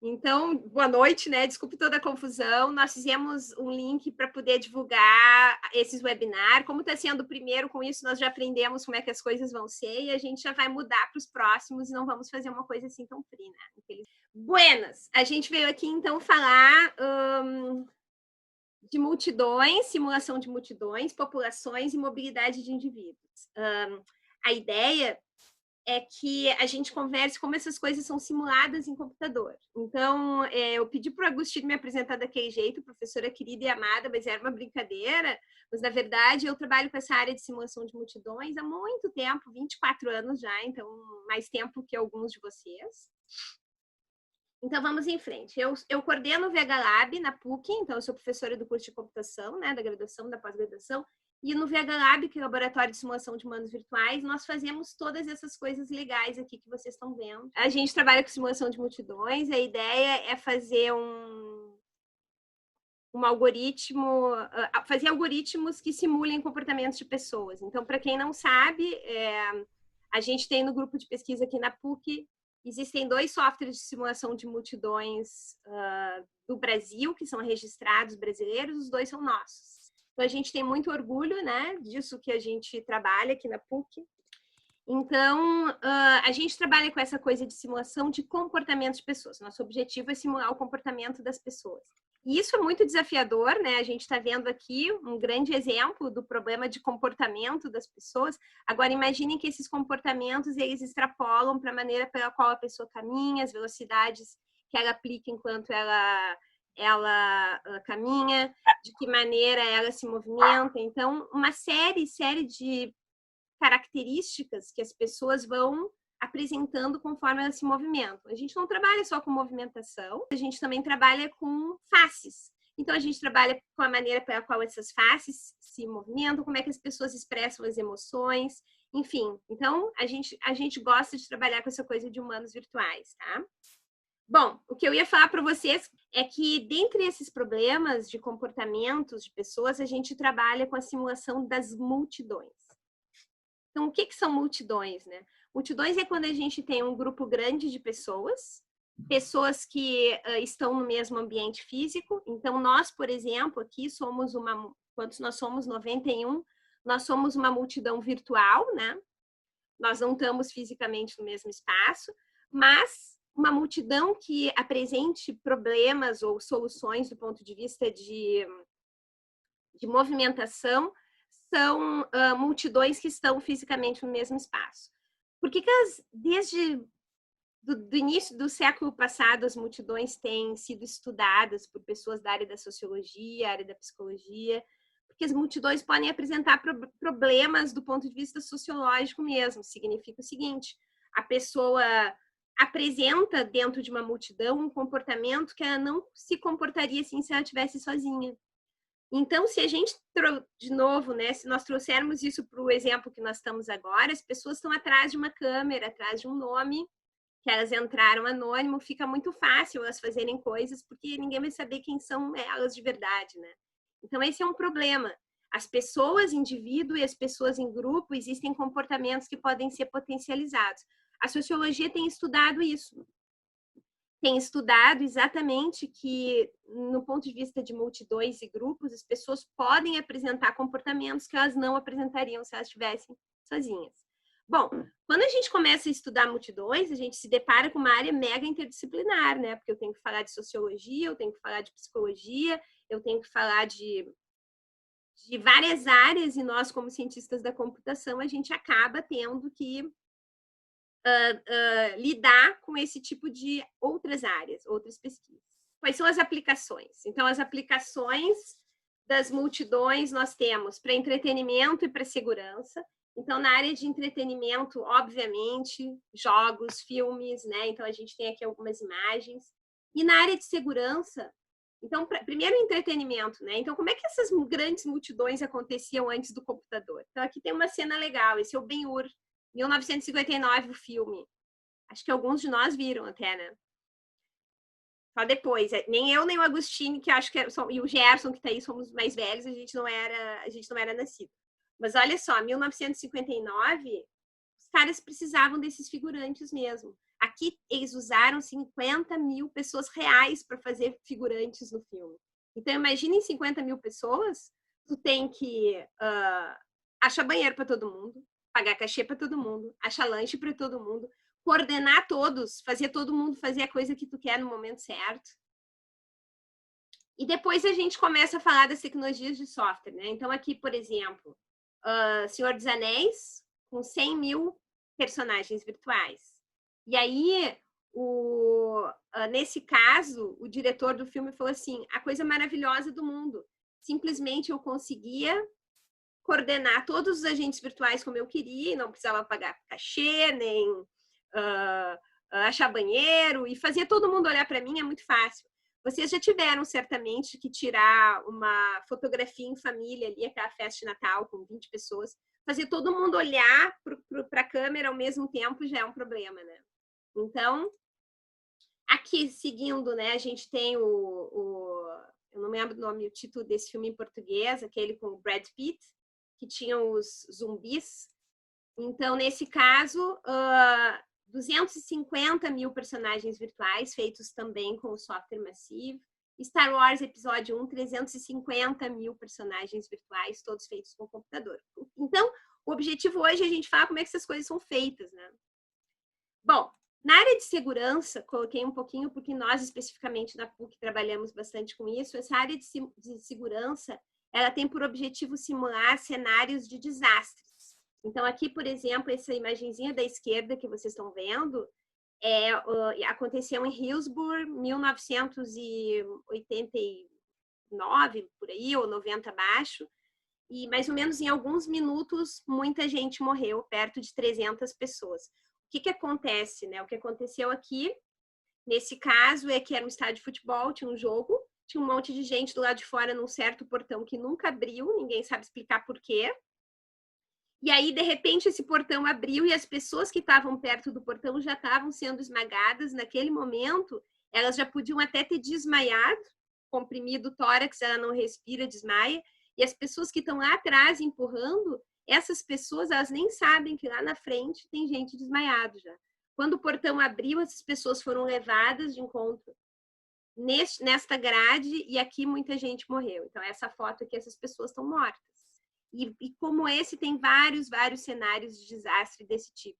Então, boa noite, né? Desculpe toda a confusão. Nós fizemos um link para poder divulgar esses webinars. Como está sendo o primeiro, com isso nós já aprendemos como é que as coisas vão ser e a gente já vai mudar para os próximos e não vamos fazer uma coisa assim tão free, né? Buenas! A gente veio aqui então falar de multidões, simulação de multidões, populações e mobilidade de indivíduos. A ideia é que a gente converse como essas coisas são simuladas em computador. Então, eu pedi para o Agostinho me apresentar daquele jeito, professora querida e amada, mas era uma brincadeira. Mas, na verdade, eu trabalho com essa área de simulação de multidões há muito tempo, 24 anos já, então mais tempo que alguns de vocês. Então, vamos em frente. Eu coordeno o VH Lab na PUC, então eu sou professora do curso de computação, né, da graduação, da pós-graduação, e no VH Lab, que é o Laboratório de Simulação de Humanos Virtuais, nós fazemos todas essas coisas legais aqui que vocês estão vendo. A gente trabalha com simulação de multidões, a ideia é fazer um algoritmo, fazer algoritmos que simulem comportamentos de pessoas. Então, para quem não sabe, a gente tem no grupo de pesquisa aqui na PUC, existem 2 softwares de simulação de multidões do Brasil, que são registrados brasileiros, os 2 são nossos. Então, a gente tem muito orgulho, né, disso que a gente trabalha aqui na PUC. Então, a gente trabalha com essa coisa de simulação de comportamento de pessoas. Nosso objetivo é simular o comportamento das pessoas. E isso é muito desafiador, né? A gente está vendo aqui um grande exemplo do problema de comportamento das pessoas. Agora, imaginem que esses comportamentos, eles extrapolam para a maneira pela qual a pessoa caminha, as velocidades que ela aplica enquanto ela caminha, de que maneira ela se movimenta. Então, uma série de características que as pessoas vão apresentando conforme elas se movimentam. A gente não trabalha só com movimentação, a gente também trabalha com faces. Então, a gente trabalha com a maneira pela qual essas faces se movimentam, como é que as pessoas expressam as emoções, enfim. Então, a gente gosta de trabalhar com essa coisa de humanos virtuais, tá? Bom, o que eu ia falar para vocês é que, dentre esses problemas de comportamentos de pessoas, a gente trabalha com a simulação das multidões. Então, o que são multidões, né? Multidões é quando a gente tem um grupo grande de pessoas que estão no mesmo ambiente físico. Então, nós, por exemplo, aqui somos quantos nós somos? 91. Nós somos uma multidão virtual, né? Nós não estamos fisicamente no mesmo espaço, mas uma multidão que apresente problemas ou soluções do ponto de vista de movimentação são multidões que estão fisicamente no mesmo espaço. Por que desde do início do século passado as multidões têm sido estudadas por pessoas da área da sociologia, área da psicologia? Porque as multidões podem apresentar problemas do ponto de vista sociológico mesmo. Significa o seguinte: a pessoa apresenta dentro de uma multidão um comportamento que ela não se comportaria assim se ela estivesse sozinha. Então, se a gente, de novo, né, se nós trouxermos isso para o exemplo que nós estamos agora, as pessoas estão atrás de uma câmera, atrás de um nome, que elas entraram anônimo, fica muito fácil elas fazerem coisas, porque ninguém vai saber quem são elas de verdade, né? Então, esse é um problema. As pessoas indivíduo e as pessoas em grupo, existem comportamentos que podem ser potencializados. A sociologia tem estudado isso. Tem estudado exatamente que, no ponto de vista de multidões e grupos, as pessoas podem apresentar comportamentos que elas não apresentariam se elas estivessem sozinhas. Bom, quando a gente começa a estudar multidões, a gente se depara com uma área mega interdisciplinar, né? Porque eu tenho que falar de sociologia, eu tenho que falar de psicologia, eu tenho que falar de várias áreas, e nós, como cientistas da computação, a gente acaba tendo que lidar com esse tipo de outras áreas, outras pesquisas. Quais são as aplicações? Então, as aplicações das multidões nós temos para entretenimento e para segurança. Então, na área de entretenimento, obviamente, jogos, filmes, né? Então, a gente tem aqui algumas imagens. E na área de segurança, então, primeiro entretenimento, né? Então, como é que essas grandes multidões aconteciam antes do computador? Então, aqui tem uma cena legal, esse é o Ben-Hur, 1959, o filme. Acho que alguns de nós viram até, né? Só depois. Nem eu, nem o Agostinho, que acho que e o Gerson, que tá aí, somos mais velhos, a gente não era nascido. Mas olha só, 1959, os caras precisavam desses figurantes mesmo. Aqui eles usaram 50 mil pessoas reais para fazer figurantes no filme. Então, imaginem 50 mil pessoas, tu tem que achar banheiro para todo mundo, pagar cachê para todo mundo, achar lanche para todo mundo, coordenar todos, fazer todo mundo fazer a coisa que tu quer no momento certo. E depois a gente começa a falar das tecnologias de software, né? Então, aqui, por exemplo, Senhor dos Anéis, com 100 mil personagens virtuais. E aí, nesse caso, o diretor do filme falou assim, a coisa maravilhosa do mundo. Simplesmente eu conseguia coordenar todos os agentes virtuais como eu queria, não precisava pagar cachê, nem achar banheiro, e fazer todo mundo olhar para mim é muito fácil. Vocês já tiveram, certamente, que tirar uma fotografia em família ali, aquela festa de Natal com 20 pessoas, fazer todo mundo olhar para a câmera ao mesmo tempo já é um problema, né? Então, aqui, seguindo, né, a gente tem eu não lembro o nome, o título desse filme em português, aquele com o Brad Pitt, que tinha os zumbis. Então, nesse caso, 250 mil personagens virtuais, feitos também com o software massivo. Star Wars Episódio 1, 350 mil personagens virtuais, todos feitos com computador. Então, o objetivo hoje é a gente falar como é que essas coisas são feitas, né? Bom, na área de segurança, coloquei um pouquinho, porque nós, especificamente na PUC, trabalhamos bastante com isso. Essa área de segurança, ela tem por objetivo simular cenários de desastres. Então, aqui, por exemplo, essa imagenzinha da esquerda que vocês estão vendo, aconteceu em Hillsborough, 1989, por aí, ou 90 abaixo, e mais ou menos em alguns minutos, muita gente morreu, perto de 300 pessoas. O que acontece, né? O que aconteceu aqui, nesse caso, é que era um estádio de futebol, tinha um jogo, tinha um monte de gente do lado de fora num certo portão que nunca abriu, ninguém sabe explicar por quê. E aí, de repente, esse portão abriu e as pessoas que estavam perto do portão já estavam sendo esmagadas. Naquele momento, elas já podiam até ter desmaiado, comprimido o tórax, ela não respira, desmaia. E as pessoas que estão lá atrás empurrando, essas pessoas, elas nem sabem que lá na frente tem gente desmaiado já. Quando o portão abriu, essas pessoas foram levadas de encontro nesta grade e aqui muita gente morreu. Então, essa foto aqui, essas pessoas estão mortas. E como esse, tem vários cenários de desastre desse tipo.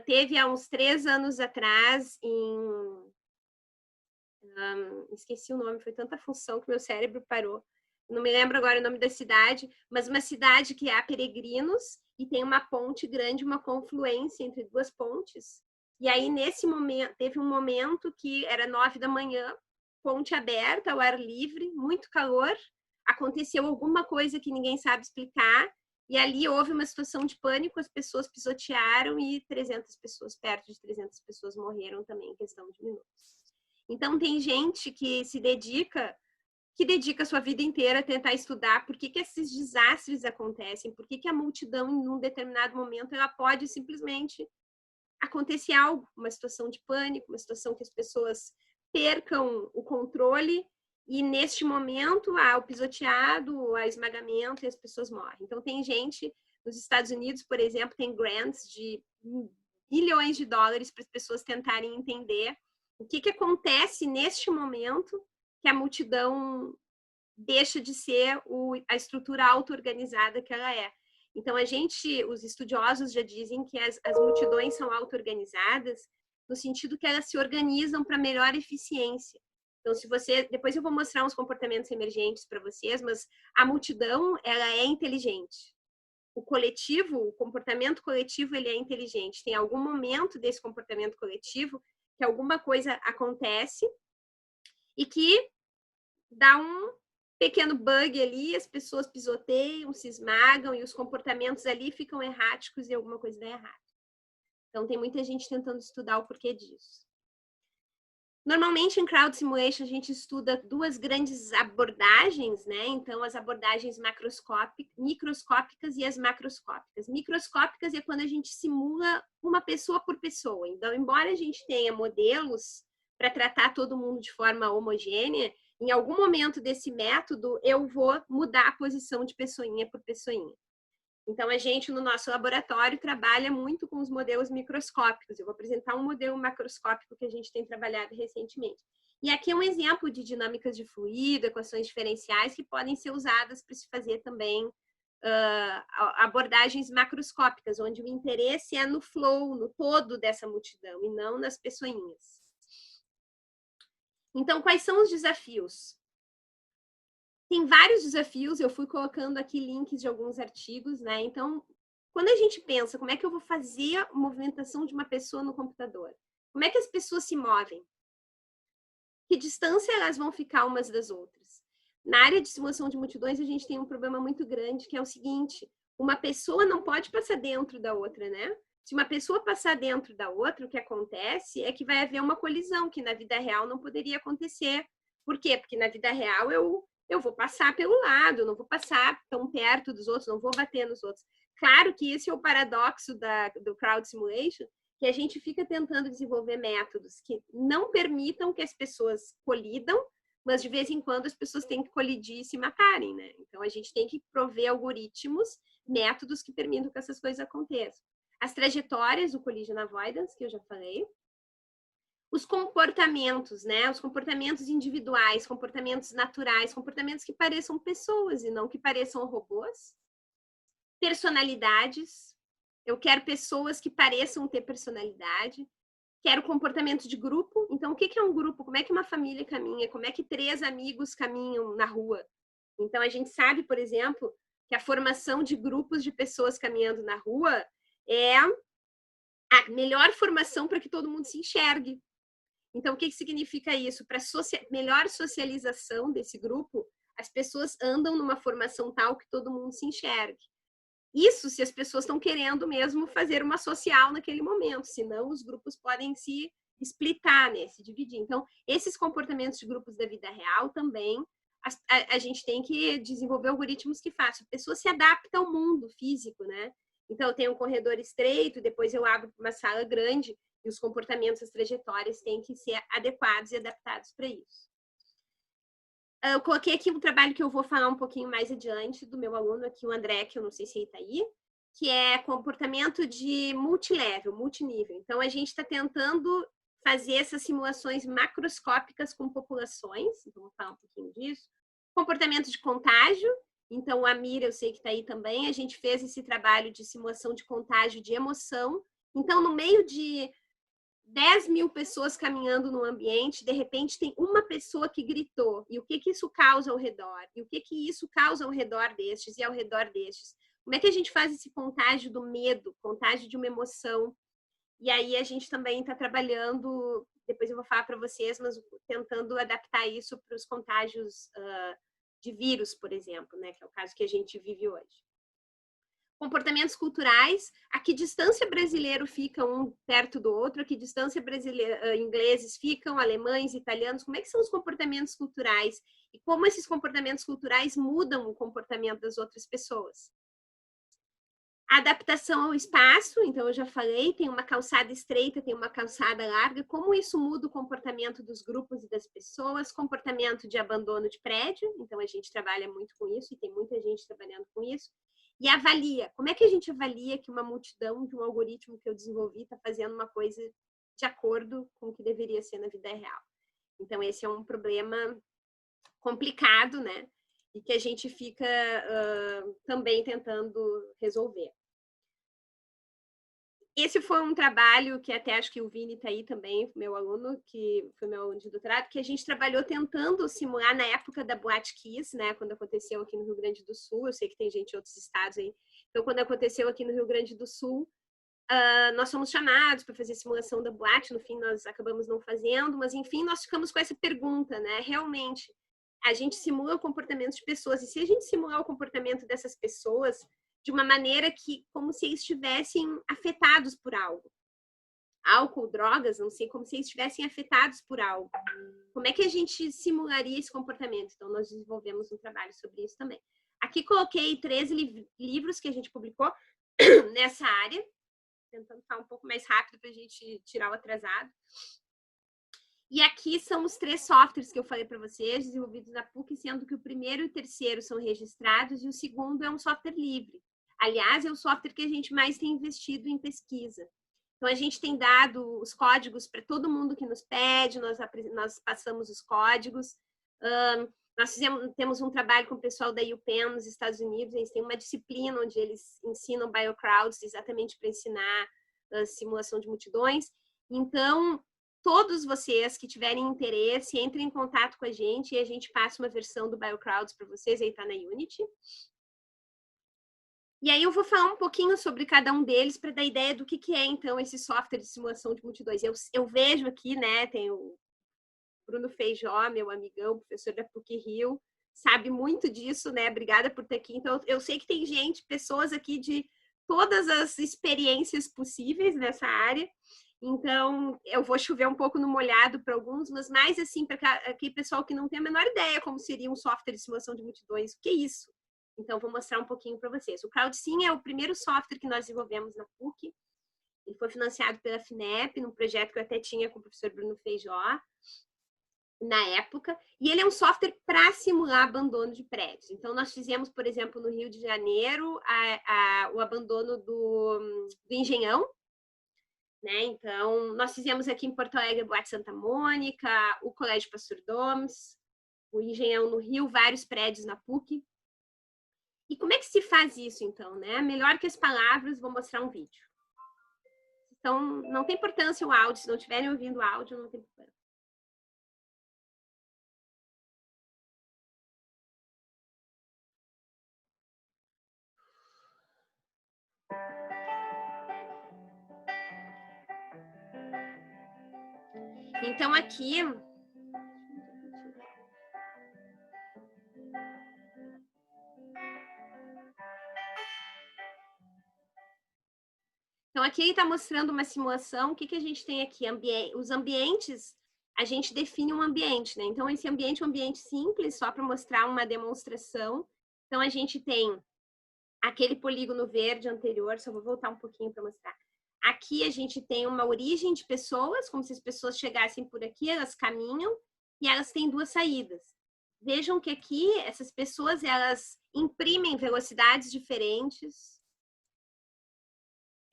Teve há uns 3 anos atrás, esqueci o nome, foi tanta função que meu cérebro parou. Não me lembro agora o nome da cidade, mas uma cidade que há peregrinos e tem uma ponte grande, uma confluência entre 2 pontes. E aí, nesse momento, teve um momento que era 9 da manhã, ponte aberta, ao ar livre, muito calor, aconteceu alguma coisa que ninguém sabe explicar, e ali houve uma situação de pânico, as pessoas pisotearam e 300 pessoas, perto de 300 pessoas morreram também em questão de minutos. Então, tem gente que dedica a sua vida inteira a tentar estudar por que esses desastres acontecem, por que a multidão, em um determinado momento, ela pode simplesmente acontecer algo, uma situação de pânico, uma situação que as pessoas percam o controle e, neste momento, há o pisoteado, há esmagamento e as pessoas morrem. Então, tem gente nos Estados Unidos, por exemplo, tem grants de bilhões de dólares para as pessoas tentarem entender o que acontece neste momento que a multidão deixa de ser a estrutura auto-organizada que ela é. Então, os estudiosos já dizem que as multidões são auto-organizadas no sentido que elas se organizam para melhor eficiência. Então, depois eu vou mostrar uns comportamentos emergentes para vocês, mas a multidão, ela é inteligente. O comportamento coletivo, ele é inteligente. Tem algum momento desse comportamento coletivo que alguma coisa acontece e que dá um pequeno bug ali, as pessoas pisoteiam, se esmagam e os comportamentos ali ficam erráticos e alguma coisa dá errado. Então, tem muita gente tentando estudar o porquê disso. Normalmente, em Crowd Simulation, a gente estuda 2 grandes abordagens, né? Então, as abordagens microscópicas e as macroscópicas. Microscópicas é quando a gente simula uma pessoa por pessoa. Então, embora a gente tenha modelos para tratar todo mundo de forma homogênea, em algum momento desse método, eu vou mudar a posição de pessoinha por pessoinha. Então, a gente, no nosso laboratório, trabalha muito com os modelos microscópicos. Eu vou apresentar um modelo macroscópico que a gente tem trabalhado recentemente. E aqui é um exemplo de dinâmicas de fluido, equações diferenciais, que podem ser usadas para se fazer também abordagens macroscópicas, onde o interesse é no flow, no todo dessa multidão, e não nas pessoinhas. Então, quais são os desafios? Tem vários desafios, eu fui colocando aqui links de alguns artigos, né? Então, quando a gente pensa como é que eu vou fazer a movimentação de uma pessoa no computador, como é que as pessoas se movem? Que distância elas vão ficar umas das outras? Na área de simulação de multidões, a gente tem um problema muito grande, que é o seguinte: uma pessoa não pode passar dentro da outra, né? Se uma pessoa passar dentro da outra, o que acontece é que vai haver uma colisão, que na vida real não poderia acontecer. Por quê? Porque na vida real eu vou passar pelo lado, não vou passar tão perto dos outros, não vou bater nos outros. Claro que esse é o paradoxo do crowd simulation, que a gente fica tentando desenvolver métodos que não permitam que as pessoas colidam, mas de vez em quando as pessoas têm que colidir e se matarem, né? Então a gente tem que prover algoritmos, métodos que permitam que essas coisas aconteçam. As trajetórias, o collision avoidance, que eu já falei. Os comportamentos, né? Os comportamentos individuais, comportamentos naturais, comportamentos que pareçam pessoas e não que pareçam robôs. Personalidades. Eu quero pessoas que pareçam ter personalidade. Quero comportamento de grupo. Então, o que é um grupo? Como é que uma família caminha? Como é que 3 amigos caminham na rua? Então, a gente sabe, por exemplo, que a formação de grupos de pessoas caminhando na rua é a melhor formação para que todo mundo se enxergue. Então, o que significa isso? Para melhor socialização desse grupo, as pessoas andam numa formação tal que todo mundo se enxergue. Isso se as pessoas estão querendo mesmo fazer uma social naquele momento, senão os grupos podem se splitar, né, se dividir. Então, esses comportamentos de grupos da vida real também, a gente tem que desenvolver algoritmos que façam. A pessoa se adapta ao mundo físico, né? Então, eu tenho um corredor estreito, depois eu abro uma sala grande, e os comportamentos, as trajetórias têm que ser adequados e adaptados para isso. Eu coloquei aqui um trabalho que eu vou falar um pouquinho mais adiante do meu aluno aqui, o André, que eu não sei se ele está aí, que é comportamento de multilevel, multinível. Então, a gente está tentando fazer essas simulações macroscópicas com populações, então vou falar um pouquinho disso. Comportamento de contágio, então a Mira, eu sei que está aí também, a gente fez esse trabalho de simulação de contágio de emoção. Então, no meio de 10 mil pessoas caminhando no ambiente, de repente tem uma pessoa que gritou. E o que isso causa ao redor? E o que isso causa ao redor destes e ao redor destes? Como é que a gente faz esse contágio do medo, contágio de uma emoção? E aí a gente também está trabalhando, depois eu vou falar para vocês, mas tentando adaptar isso para os contágios de vírus, por exemplo, né? Que é o caso que a gente vive hoje. Comportamentos culturais, a que distância brasileiro fica um perto do outro, a que distância ingleses ficam, alemães, italianos, como é que são os comportamentos culturais e como esses comportamentos culturais mudam o comportamento das outras pessoas. A adaptação ao espaço, então eu já falei, tem uma calçada estreita, tem uma calçada larga, como isso muda o comportamento dos grupos e das pessoas, comportamento de abandono de prédio, então a gente trabalha muito com isso e tem muita gente trabalhando com isso. E avalia. Como é que a gente avalia que uma multidão de um algoritmo que eu desenvolvi está fazendo uma coisa de acordo com o que deveria ser na vida real? Então, esse é um problema complicado, né? E que a gente fica também tentando resolver. Esse foi um trabalho que até acho que o Vini está aí também, meu aluno, que foi meu aluno de doutorado, que a gente trabalhou tentando simular na época da Boate Kiss, né, quando aconteceu aqui no Rio Grande do Sul. Eu sei que tem gente em outros estados aí. Então, quando aconteceu aqui no Rio Grande do Sul, nós fomos chamados para fazer simulação da boate. No fim, nós acabamos não fazendo, mas enfim, nós ficamos com essa pergunta, né? Realmente, a gente simula o comportamento de pessoas, e se a gente simular o comportamento dessas pessoas de uma maneira que, como se eles estivessem afetados por algo. Álcool, drogas, não sei, como se eles estivessem afetados por algo. Como é que a gente simularia esse comportamento? Então, nós desenvolvemos um trabalho sobre isso também. Aqui coloquei 13 livros que a gente publicou nessa área, tentando falar um pouco mais rápido para a gente tirar o atrasado. E aqui são os 3 softwares que eu falei para vocês, desenvolvidos na PUC, sendo que o primeiro e o terceiro são registrados e o segundo é um software livre. Aliás, é o software que a gente mais tem investido em pesquisa. Então, a gente tem dado os códigos para todo mundo que nos pede, nós passamos os códigos. Nós temos um trabalho com o pessoal da UPenn nos Estados Unidos, eles têm uma disciplina onde eles ensinam BioCrowds exatamente para ensinar a simulação de multidões. Então, todos vocês que tiverem interesse, entrem em contato com a gente e a gente passa uma versão do BioCrowds para vocês, aí está na Unity. E aí eu vou falar um pouquinho sobre cada um deles para dar ideia do que é, então, esse software de simulação de multidões. Eu vejo aqui, né, tem o Bruno Feijó, meu amigão, professor da PUC-Rio, sabe muito disso, né? Obrigada por estar aqui. Então, eu sei que tem gente, pessoas aqui de todas as experiências possíveis nessa área. Então, eu vou chover um pouco no molhado para alguns, mas mais assim, para aquele pessoal que não tem a menor ideia como seria um software de simulação de multidões, o que é isso? Então, vou mostrar um pouquinho para vocês. O CrowdSim é o primeiro software que nós desenvolvemos na PUC. Ele foi financiado pela FINEP, num projeto que eu até tinha com o professor Bruno Feijó, na época. E ele é um software para simular abandono de prédios. Então, nós fizemos, por exemplo, no Rio de Janeiro, o abandono do Engenhão. Né? Então, nós fizemos aqui em Porto Alegre, Boate Santa Mônica, o Colégio Pastor Gomes, o Engenhão no Rio, vários prédios na PUC. E como é que se faz isso, então, né? Melhor que as palavras, vou mostrar um vídeo. Então, não tem importância o áudio, se não estiverem ouvindo o áudio, não tem problema. Então, aqui... Então, aqui ele está mostrando uma simulação. O que a gente tem aqui? Os ambientes, a gente define um ambiente, né? Então, esse ambiente é um ambiente simples, só para mostrar uma demonstração. Então, a gente tem aquele polígono verde anterior, só vou voltar um pouquinho para mostrar. Aqui a gente tem uma origem de pessoas, como se as pessoas chegassem por aqui, elas caminham e elas têm duas saídas. Vejam que aqui essas pessoas, elas imprimem velocidades diferentes,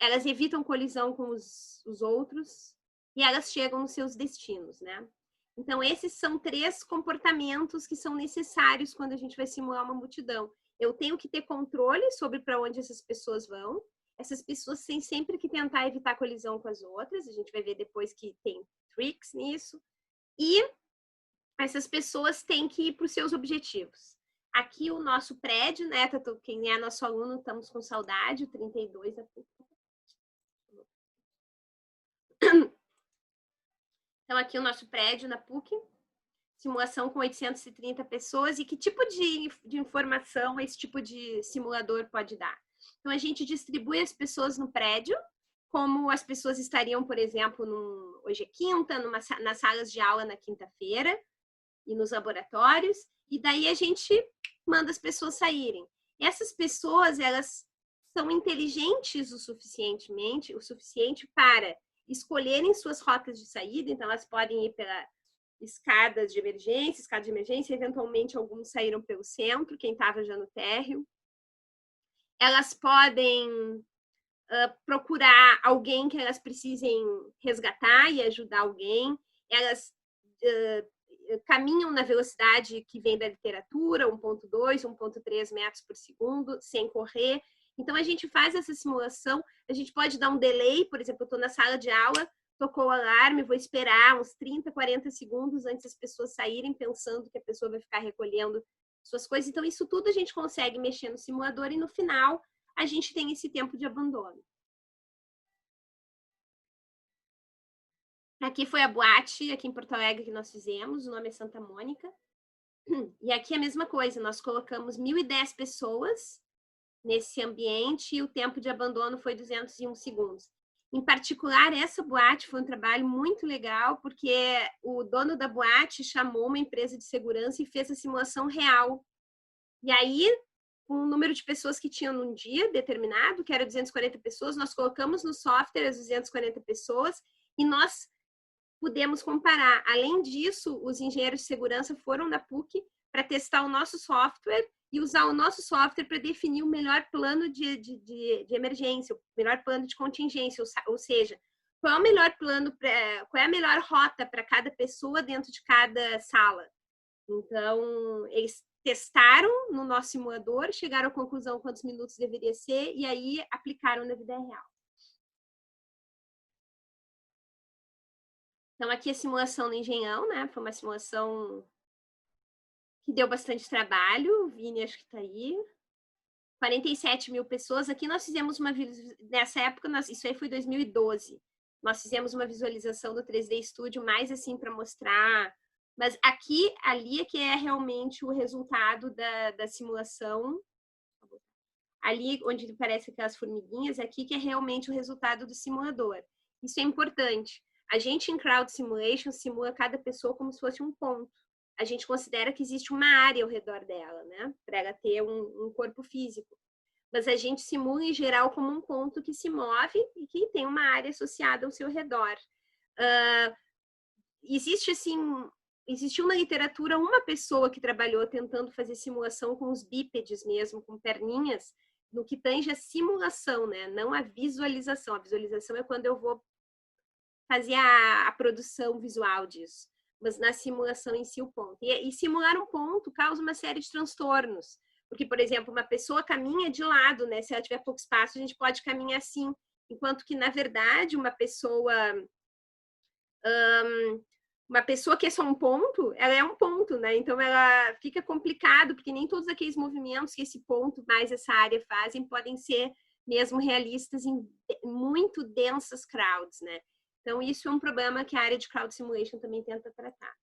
elas evitam colisão com os outros e elas chegam nos seus destinos, né? Então, esses são 3 comportamentos que são necessários quando a gente vai simular uma multidão. Eu tenho que ter controle sobre para onde essas pessoas vão. Essas pessoas têm sempre que tentar evitar colisão com as outras. A gente vai ver depois que tem tricks nisso. E essas pessoas têm que ir para os seus objetivos. Aqui o nosso prédio, né? Quem é nosso aluno, estamos com saudade, o 32 da PUC. Então, aqui o nosso prédio na PUC, simulação com 830 pessoas. E que tipo de informação esse tipo de simulador pode dar? Então, a gente distribui as pessoas no prédio, como as pessoas estariam, por exemplo, hoje é quinta, nas salas de aula na quinta-feira e nos laboratórios. E daí a gente manda as pessoas saírem. Essas pessoas, elas são inteligentes o suficiente para escolherem suas rotas de saída. Então, elas podem ir pela escada de emergência, eventualmente alguns saíram pelo centro, quem estava já no térreo. Elas podem procurar alguém que elas precisem resgatar e ajudar alguém. Elas caminham na velocidade que vem da literatura, 1.2, 1.3 metros por segundo, sem correr. Então, a gente faz essa simulação, a gente pode dar um delay, por exemplo, eu estou na sala de aula, tocou o alarme, vou esperar uns 30, 40 segundos antes das pessoas saírem, pensando que a pessoa vai ficar recolhendo suas coisas. Então, isso tudo a gente consegue mexer no simulador e no final a gente tem esse tempo de abandono. Aqui foi a boate, aqui em Porto Alegre, que nós fizemos, o nome é Santa Mônica. E aqui a mesma coisa, nós colocamos 1.010 pessoas nesse ambiente e o tempo de abandono foi 201 segundos. Em particular, essa boate foi um trabalho muito legal, porque o dono da boate chamou uma empresa de segurança e fez a simulação real. E aí, com o número de pessoas que tinham num dia determinado, que era 240 pessoas, nós colocamos no software as 240 pessoas e nós pudemos comparar. Além disso, os engenheiros de segurança foram da PUC para testar o nosso software e usar o nosso software para definir o melhor plano de emergência, o melhor plano de contingência, ou seja, qual é o melhor plano, qual é a melhor rota para cada pessoa dentro de cada sala. Então, eles testaram no nosso simulador, chegaram à conclusão quantos minutos deveria ser e aí aplicaram na vida real. Então, aqui a simulação no Engenhão, né? Foi uma simulação que deu bastante trabalho. O Vini, acho que está aí. 47 mil pessoas. Aqui nós fizemos nessa época, isso aí foi 2012. Nós fizemos uma visualização do 3D Studio, mais assim para mostrar. Mas aqui, ali é que é realmente o resultado da simulação. Ali onde parece aquelas formiguinhas, aqui que é realmente o resultado do simulador. Isso é importante. A gente em Crowd Simulation simula cada pessoa como se fosse um ponto. A gente considera que existe uma área ao redor dela, né? Para ela ter um corpo físico. Mas a gente simula em geral como um ponto que se move e que tem uma área associada ao seu redor. Existiu na literatura uma pessoa que trabalhou tentando fazer simulação com os bípedes mesmo, com perninhas, no que tange a simulação, né? Não a visualização. A visualização é quando eu vou fazer a produção visual disso. Mas na simulação em si o ponto. E simular um ponto causa uma série de transtornos. Porque, por exemplo, uma pessoa caminha de lado, né? Se ela tiver pouco espaço, a gente pode caminhar assim. Enquanto que, na verdade, uma pessoa que é só um ponto, ela é um ponto, né? Então, ela fica complicado, porque nem todos aqueles movimentos que esse ponto mais essa área fazem podem ser mesmo realistas em muito densas crowds, né? Então, isso é um problema que a área de Crowd Simulation também tenta tratar.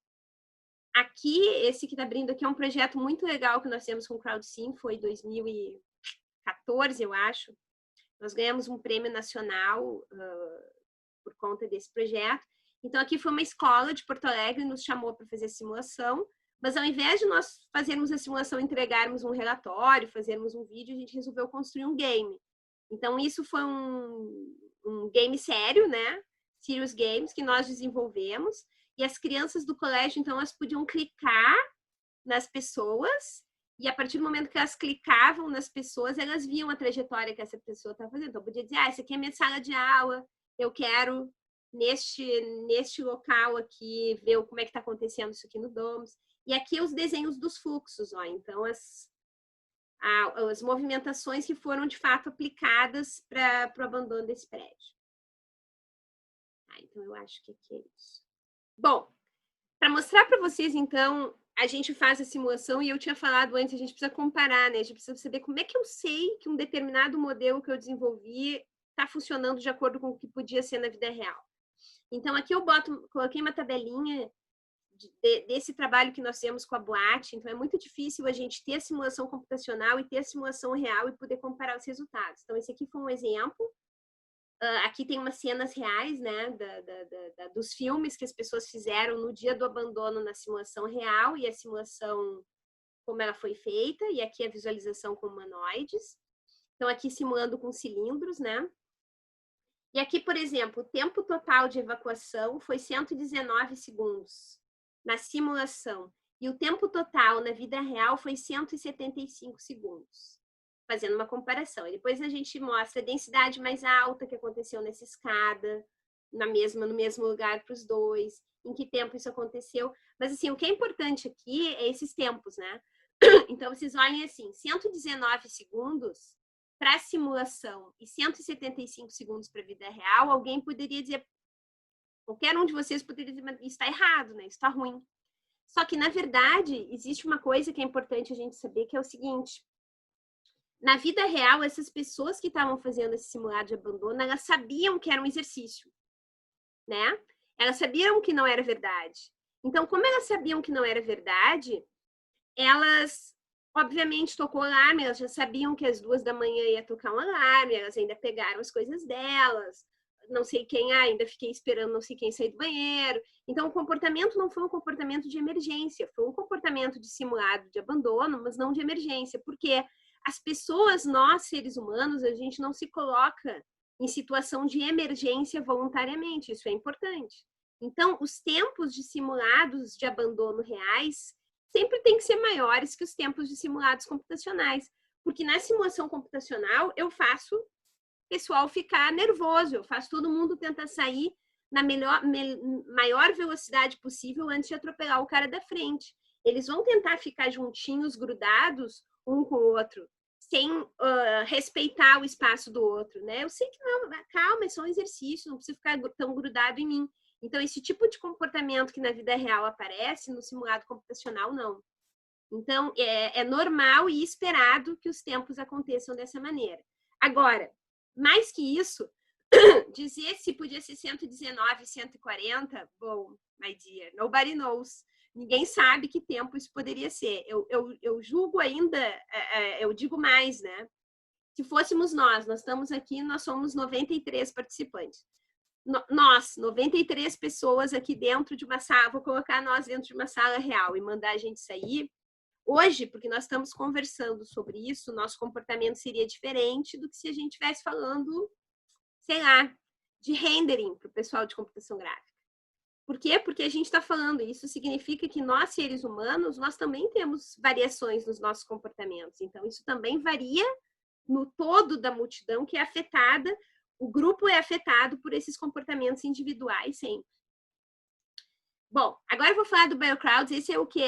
Aqui, esse que está abrindo aqui é um projeto muito legal que nós temos com o CrowdSim, foi 2014, eu acho. Nós ganhamos um prêmio nacional por conta desse projeto. Então, aqui foi uma escola de Porto Alegre, nos chamou para fazer a simulação, mas ao invés de nós fazermos a simulação, entregarmos um relatório, fazermos um vídeo, a gente resolveu construir um game. Então, isso foi um game sério, né? Serious Games, que nós desenvolvemos. E as crianças do colégio, então, elas podiam clicar nas pessoas e a partir do momento que elas clicavam nas pessoas, elas viam a trajetória que essa pessoa estava fazendo. Então, podia dizer, essa aqui é minha sala de aula, eu quero neste local aqui ver como é que está acontecendo isso aqui no Domus. E aqui os desenhos dos fluxos, ó. Então, as movimentações que foram, de fato, aplicadas para o abandono desse prédio. Então, eu acho que aqui é isso. Bom, para mostrar para vocês, então, a gente faz a simulação e eu tinha falado antes, a gente precisa comparar, né? A gente precisa saber como é que eu sei que um determinado modelo que eu desenvolvi está funcionando de acordo com o que podia ser na vida real. Então, aqui eu coloquei uma tabelinha desse trabalho que nós temos com a Boate. Então, é muito difícil a gente ter a simulação computacional e ter a simulação real e poder comparar os resultados. Então, esse aqui foi um exemplo. Aqui tem umas cenas reais, né, dos filmes que as pessoas fizeram no dia do abandono na simulação real e a simulação como ela foi feita, e aqui a visualização com humanoides. Então, aqui simulando com cilindros, né? E aqui, por exemplo, o tempo total de evacuação foi 119 segundos na simulação. E o tempo total na vida real foi 175 segundos. Fazendo uma comparação. E depois a gente mostra a densidade mais alta que aconteceu nessa escada, no mesmo lugar para os dois, em que tempo isso aconteceu. Mas, assim, o que é importante aqui é esses tempos, né? Então, vocês olhem assim, 119 segundos para a simulação e 175 segundos para a vida real, alguém poderia dizer, qualquer um de vocês poderia dizer, isso está errado, né? Isso está ruim. Só que, na verdade, existe uma coisa que é importante a gente saber, que é o seguinte: na vida real, essas pessoas que estavam fazendo esse simulado de abandono, elas sabiam que era um exercício, né? Elas sabiam que não era verdade. Então, como elas sabiam que não era verdade, elas, obviamente, tocou alarme, elas já sabiam que às 2 da manhã ia tocar um alarme, elas ainda pegaram as coisas delas, não sei quem, ainda fiquei esperando não sei quem sair do banheiro. Então, o comportamento não foi um comportamento de emergência, foi um comportamento de simulado de abandono, mas não de emergência, porque as pessoas, nós, seres humanos, a gente não se coloca em situação de emergência voluntariamente, isso é importante. Então, os tempos de simulados de abandono reais sempre tem que ser maiores que os tempos de simulados computacionais. Porque na simulação computacional, eu faço o pessoal ficar nervoso, eu faço todo mundo tentar sair na maior velocidade possível antes de atropelar o cara da frente. Eles vão tentar ficar juntinhos, grudados, um com o outro, sem respeitar o espaço do outro, né? Eu sei que não, calma, é só um exercício, não precisa ficar tão grudado em mim. Então, esse tipo de comportamento que na vida real aparece, no simulado computacional, não. Então, é normal e esperado que os tempos aconteçam dessa maneira. Agora, mais que isso, dizer se podia ser 119, 140, bom, my dear, nobody knows. Ninguém sabe que tempo isso poderia ser. Eu julgo ainda, eu digo mais, né? Se fôssemos nós estamos aqui, nós somos 93 participantes. Nós, 93 pessoas aqui dentro de uma sala, vou colocar nós dentro de uma sala real e mandar a gente sair. Hoje, porque nós estamos conversando sobre isso, nosso comportamento seria diferente do que se a gente estivesse falando, sei lá, de rendering para o pessoal de computação gráfica. Por quê? Porque a gente está falando, isso significa que nós, seres humanos, nós também temos variações nos nossos comportamentos. Então, isso também varia no todo da multidão que é afetada, o grupo é afetado por esses comportamentos individuais sempre. Bom, agora eu vou falar do BioCrowds, esse é o que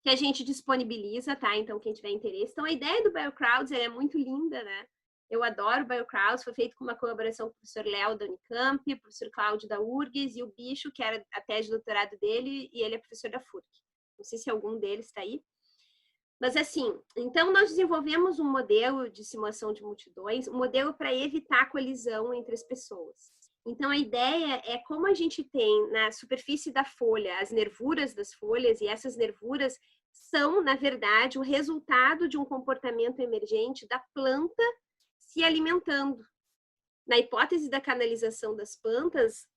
que a gente disponibiliza, tá? Então, quem tiver interesse. Então, a ideia do BioCrowds é muito linda, né? Eu adoro o BioCrowds, foi feito com uma colaboração com o professor Léo da Unicamp, o professor Cláudio da URGS e o Bicho, que era a tese de doutorado dele, e ele é professor da FURC. Não sei se algum deles está aí. Mas assim, então nós desenvolvemos um modelo de simulação de multidões, um modelo para evitar colisão entre as pessoas. Então a ideia é como a gente tem na superfície da folha as nervuras das folhas, e essas nervuras são, na verdade, o resultado de um comportamento emergente da planta se alimentando. Na hipótese da canalização das plantas,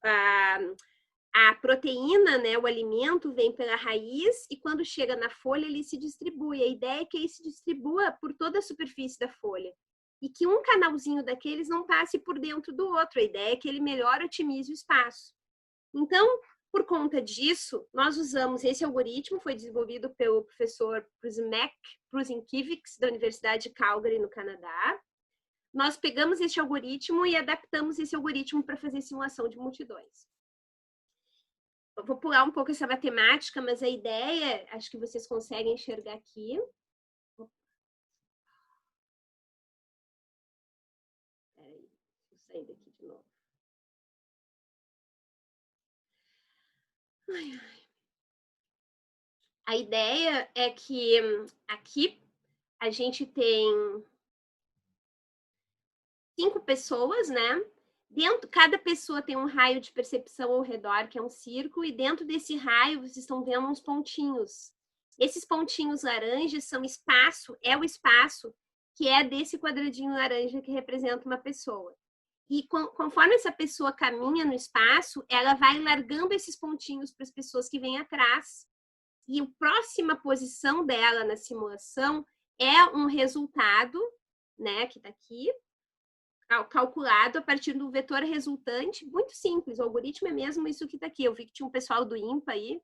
a proteína, né, o alimento vem pela raiz e quando chega na folha ele se distribui. A ideia é que ele se distribua por toda a superfície da folha e que um canalzinho daqueles não passe por dentro do outro. A ideia é que ele melhor otimize o espaço. Então, por conta disso, nós usamos esse algoritmo, foi desenvolvido pelo professor Prusinkiewicz, da Universidade de Calgary, no Canadá. Nós pegamos esse algoritmo e adaptamos esse algoritmo para fazer simulação de multidões. Eu vou pular um pouco essa matemática, mas a ideia, acho que vocês conseguem enxergar aqui. Peraí, vou sair daqui de novo. A ideia é que aqui a gente tem 5 pessoas, né? Cada pessoa tem um raio de percepção ao redor, que é um círculo, e dentro desse raio vocês estão vendo uns pontinhos. Esses pontinhos laranjas são espaço, é o espaço que é desse quadradinho laranja que representa uma pessoa. E conforme essa pessoa caminha no espaço, ela vai largando esses pontinhos para as pessoas que vêm atrás. E a próxima posição dela na simulação é um resultado, né, que está aqui, calculado a partir do vetor resultante, muito simples, o algoritmo é mesmo isso que está aqui. Eu vi que tinha um pessoal do IMPA aí,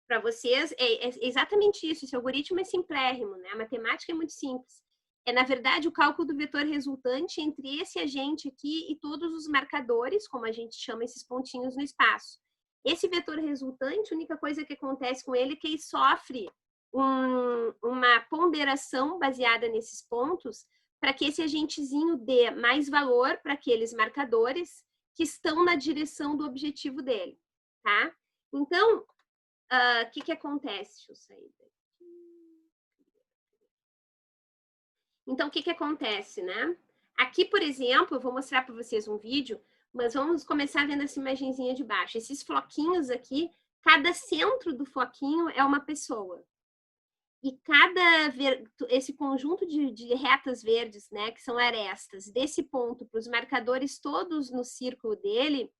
para vocês, é exatamente isso, esse algoritmo é simplérrimo, né? A matemática é muito simples. É, na verdade, o cálculo do vetor resultante entre esse agente aqui e todos os marcadores, como a gente chama esses pontinhos no espaço. Esse vetor resultante, a única coisa que acontece com ele é que ele sofre uma ponderação baseada nesses pontos, para que esse agentezinho dê mais valor para aqueles marcadores que estão na direção do objetivo dele, tá? Então, o que acontece? Deixa eu sair daqui. Então, o que acontece, né? Aqui, por exemplo, eu vou mostrar para vocês um vídeo, mas vamos começar vendo essa imagenzinha de baixo. Esses floquinhos aqui, cada centro do floquinho é uma pessoa. E esse conjunto de retas verdes, né, que são arestas, desse ponto para os marcadores todos no círculo dele,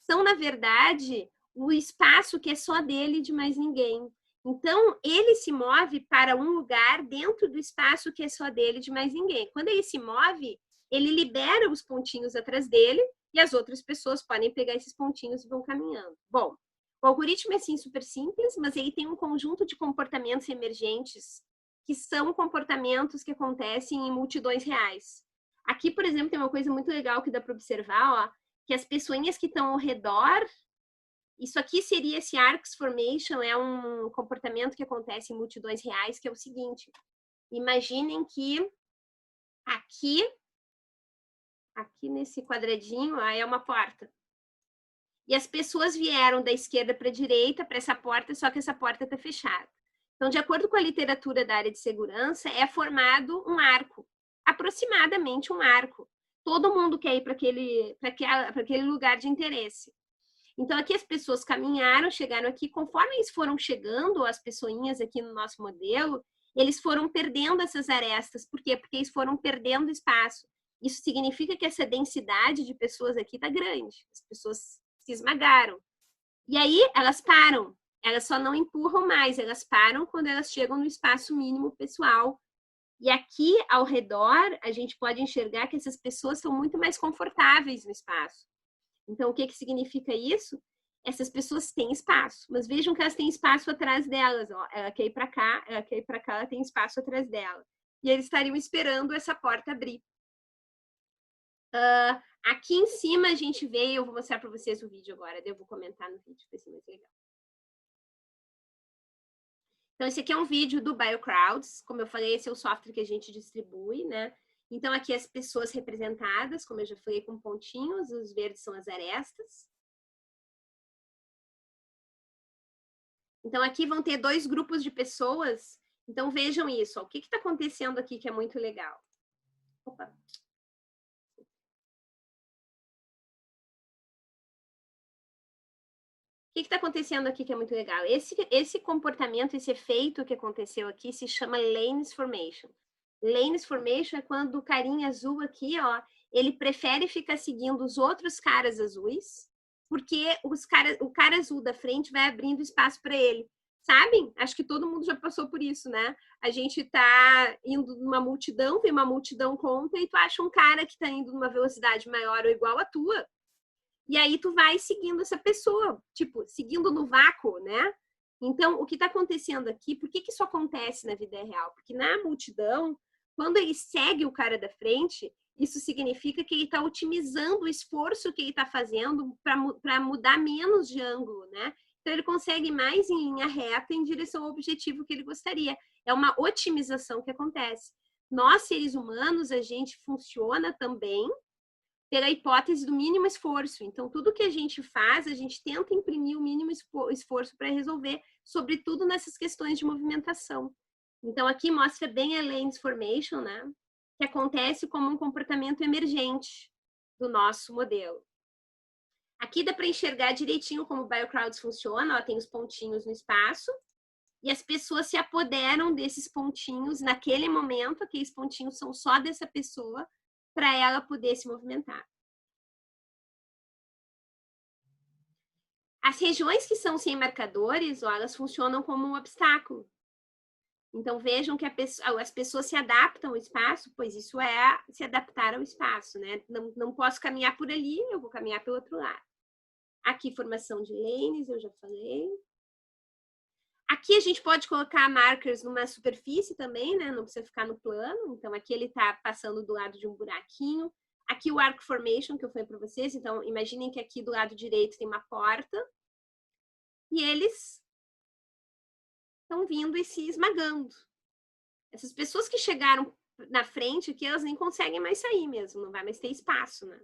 são, na verdade, o espaço que é só dele e de mais ninguém. Então, ele se move para um lugar dentro do espaço que é só dele e de mais ninguém. Quando ele se move, ele libera os pontinhos atrás dele e as outras pessoas podem pegar esses pontinhos e vão caminhando. Bom, O algoritmo é, sim, super simples, mas ele tem um conjunto de comportamentos emergentes que são comportamentos que acontecem em multidões reais. Aqui, por exemplo, tem uma coisa muito legal que dá para observar, ó, que as pessoinhas que estão ao redor, isso aqui seria esse Arcs Formation, é um comportamento que acontece em multidões reais, que é o seguinte: imaginem que aqui nesse quadradinho, ó, é uma porta. E as pessoas vieram da esquerda para a direita para essa porta, só que essa porta está fechada. Então, de acordo com a literatura da área de segurança, é formado um arco, aproximadamente um arco. Todo mundo quer ir para aquele lugar de interesse. Então, aqui as pessoas caminharam, chegaram aqui, conforme eles foram chegando, as pessoinhas aqui no nosso modelo, eles foram perdendo essas arestas. Por quê? Porque eles foram perdendo espaço. Isso significa que essa densidade de pessoas aqui está grande. As pessoas se esmagaram. E aí, elas param. Elas só não empurram mais, elas param quando elas chegam no espaço mínimo pessoal. E aqui, ao redor, a gente pode enxergar que essas pessoas são muito mais confortáveis no espaço. Então, o que significa isso? Essas pessoas têm espaço, mas vejam que elas têm espaço atrás delas. Ó. Ela quer ir para cá, ela quer ir para cá, ela tem espaço atrás dela. E eles estariam esperando essa porta abrir. Aqui em cima a gente vê, eu vou mostrar para vocês o vídeo agora, eu vou comentar no vídeo, vai ser mais legal. Então, esse aqui é um vídeo do BioCrowds. Como eu falei, esse é o software que a gente distribui, né? Então, aqui as pessoas representadas, como eu já falei, com pontinhos, os verdes são as arestas. Então, aqui vão ter dois grupos de pessoas. Então, vejam isso. Ó. O que está acontecendo aqui que é muito legal? Opa. O que está acontecendo aqui que é muito legal? Esse comportamento, esse efeito que aconteceu aqui se chama Lanes Formation. Lanes Formation é quando o carinha azul aqui, ó, ele prefere ficar seguindo os outros caras azuis, porque o cara azul da frente vai abrindo espaço para ele. Sabem? Acho que todo mundo já passou por isso, né? A gente tá indo numa multidão, tem uma multidão contra, e tu acha um cara que tá indo numa velocidade maior ou igual à tua. E aí tu vai seguindo essa pessoa, tipo, seguindo no vácuo, né? Então, o que está acontecendo aqui, por que isso acontece na vida real? Porque na multidão, quando ele segue o cara da frente, isso significa que ele está otimizando o esforço que ele está fazendo para mudar menos de ângulo, né? Então, ele consegue mais em linha reta em direção ao objetivo que ele gostaria. É uma otimização que acontece. Nós, seres humanos, a gente funciona também pela hipótese do mínimo esforço. Então, tudo que a gente faz, a gente tenta imprimir o mínimo esforço para resolver, sobretudo nessas questões de movimentação. Então, aqui mostra bem a Lanes Formation, né? Que acontece como um comportamento emergente do nosso modelo. Aqui dá para enxergar direitinho como o BioCrowds funciona, ó, tem os pontinhos no espaço, e as pessoas se apoderam desses pontinhos naquele momento, aqueles pontinhos são só dessa pessoa, para ela poder se movimentar. As regiões que são sem marcadores, ó, elas funcionam como um obstáculo. Então, vejam que as pessoas se adaptam ao espaço, pois isso é se adaptar ao espaço, né? Não posso caminhar por ali, eu vou caminhar pelo outro lado. Aqui, formação de lanes, eu já falei. Aqui a gente pode colocar markers numa superfície também, né? Não precisa ficar no plano. Então, aqui ele está passando do lado de um buraquinho. Aqui o Arc Formation, que eu falei para vocês. Então, imaginem que aqui do lado direito tem uma porta. E eles estão vindo e se esmagando. Essas pessoas que chegaram na frente aqui, elas nem conseguem mais sair mesmo. Não vai mais ter espaço, né?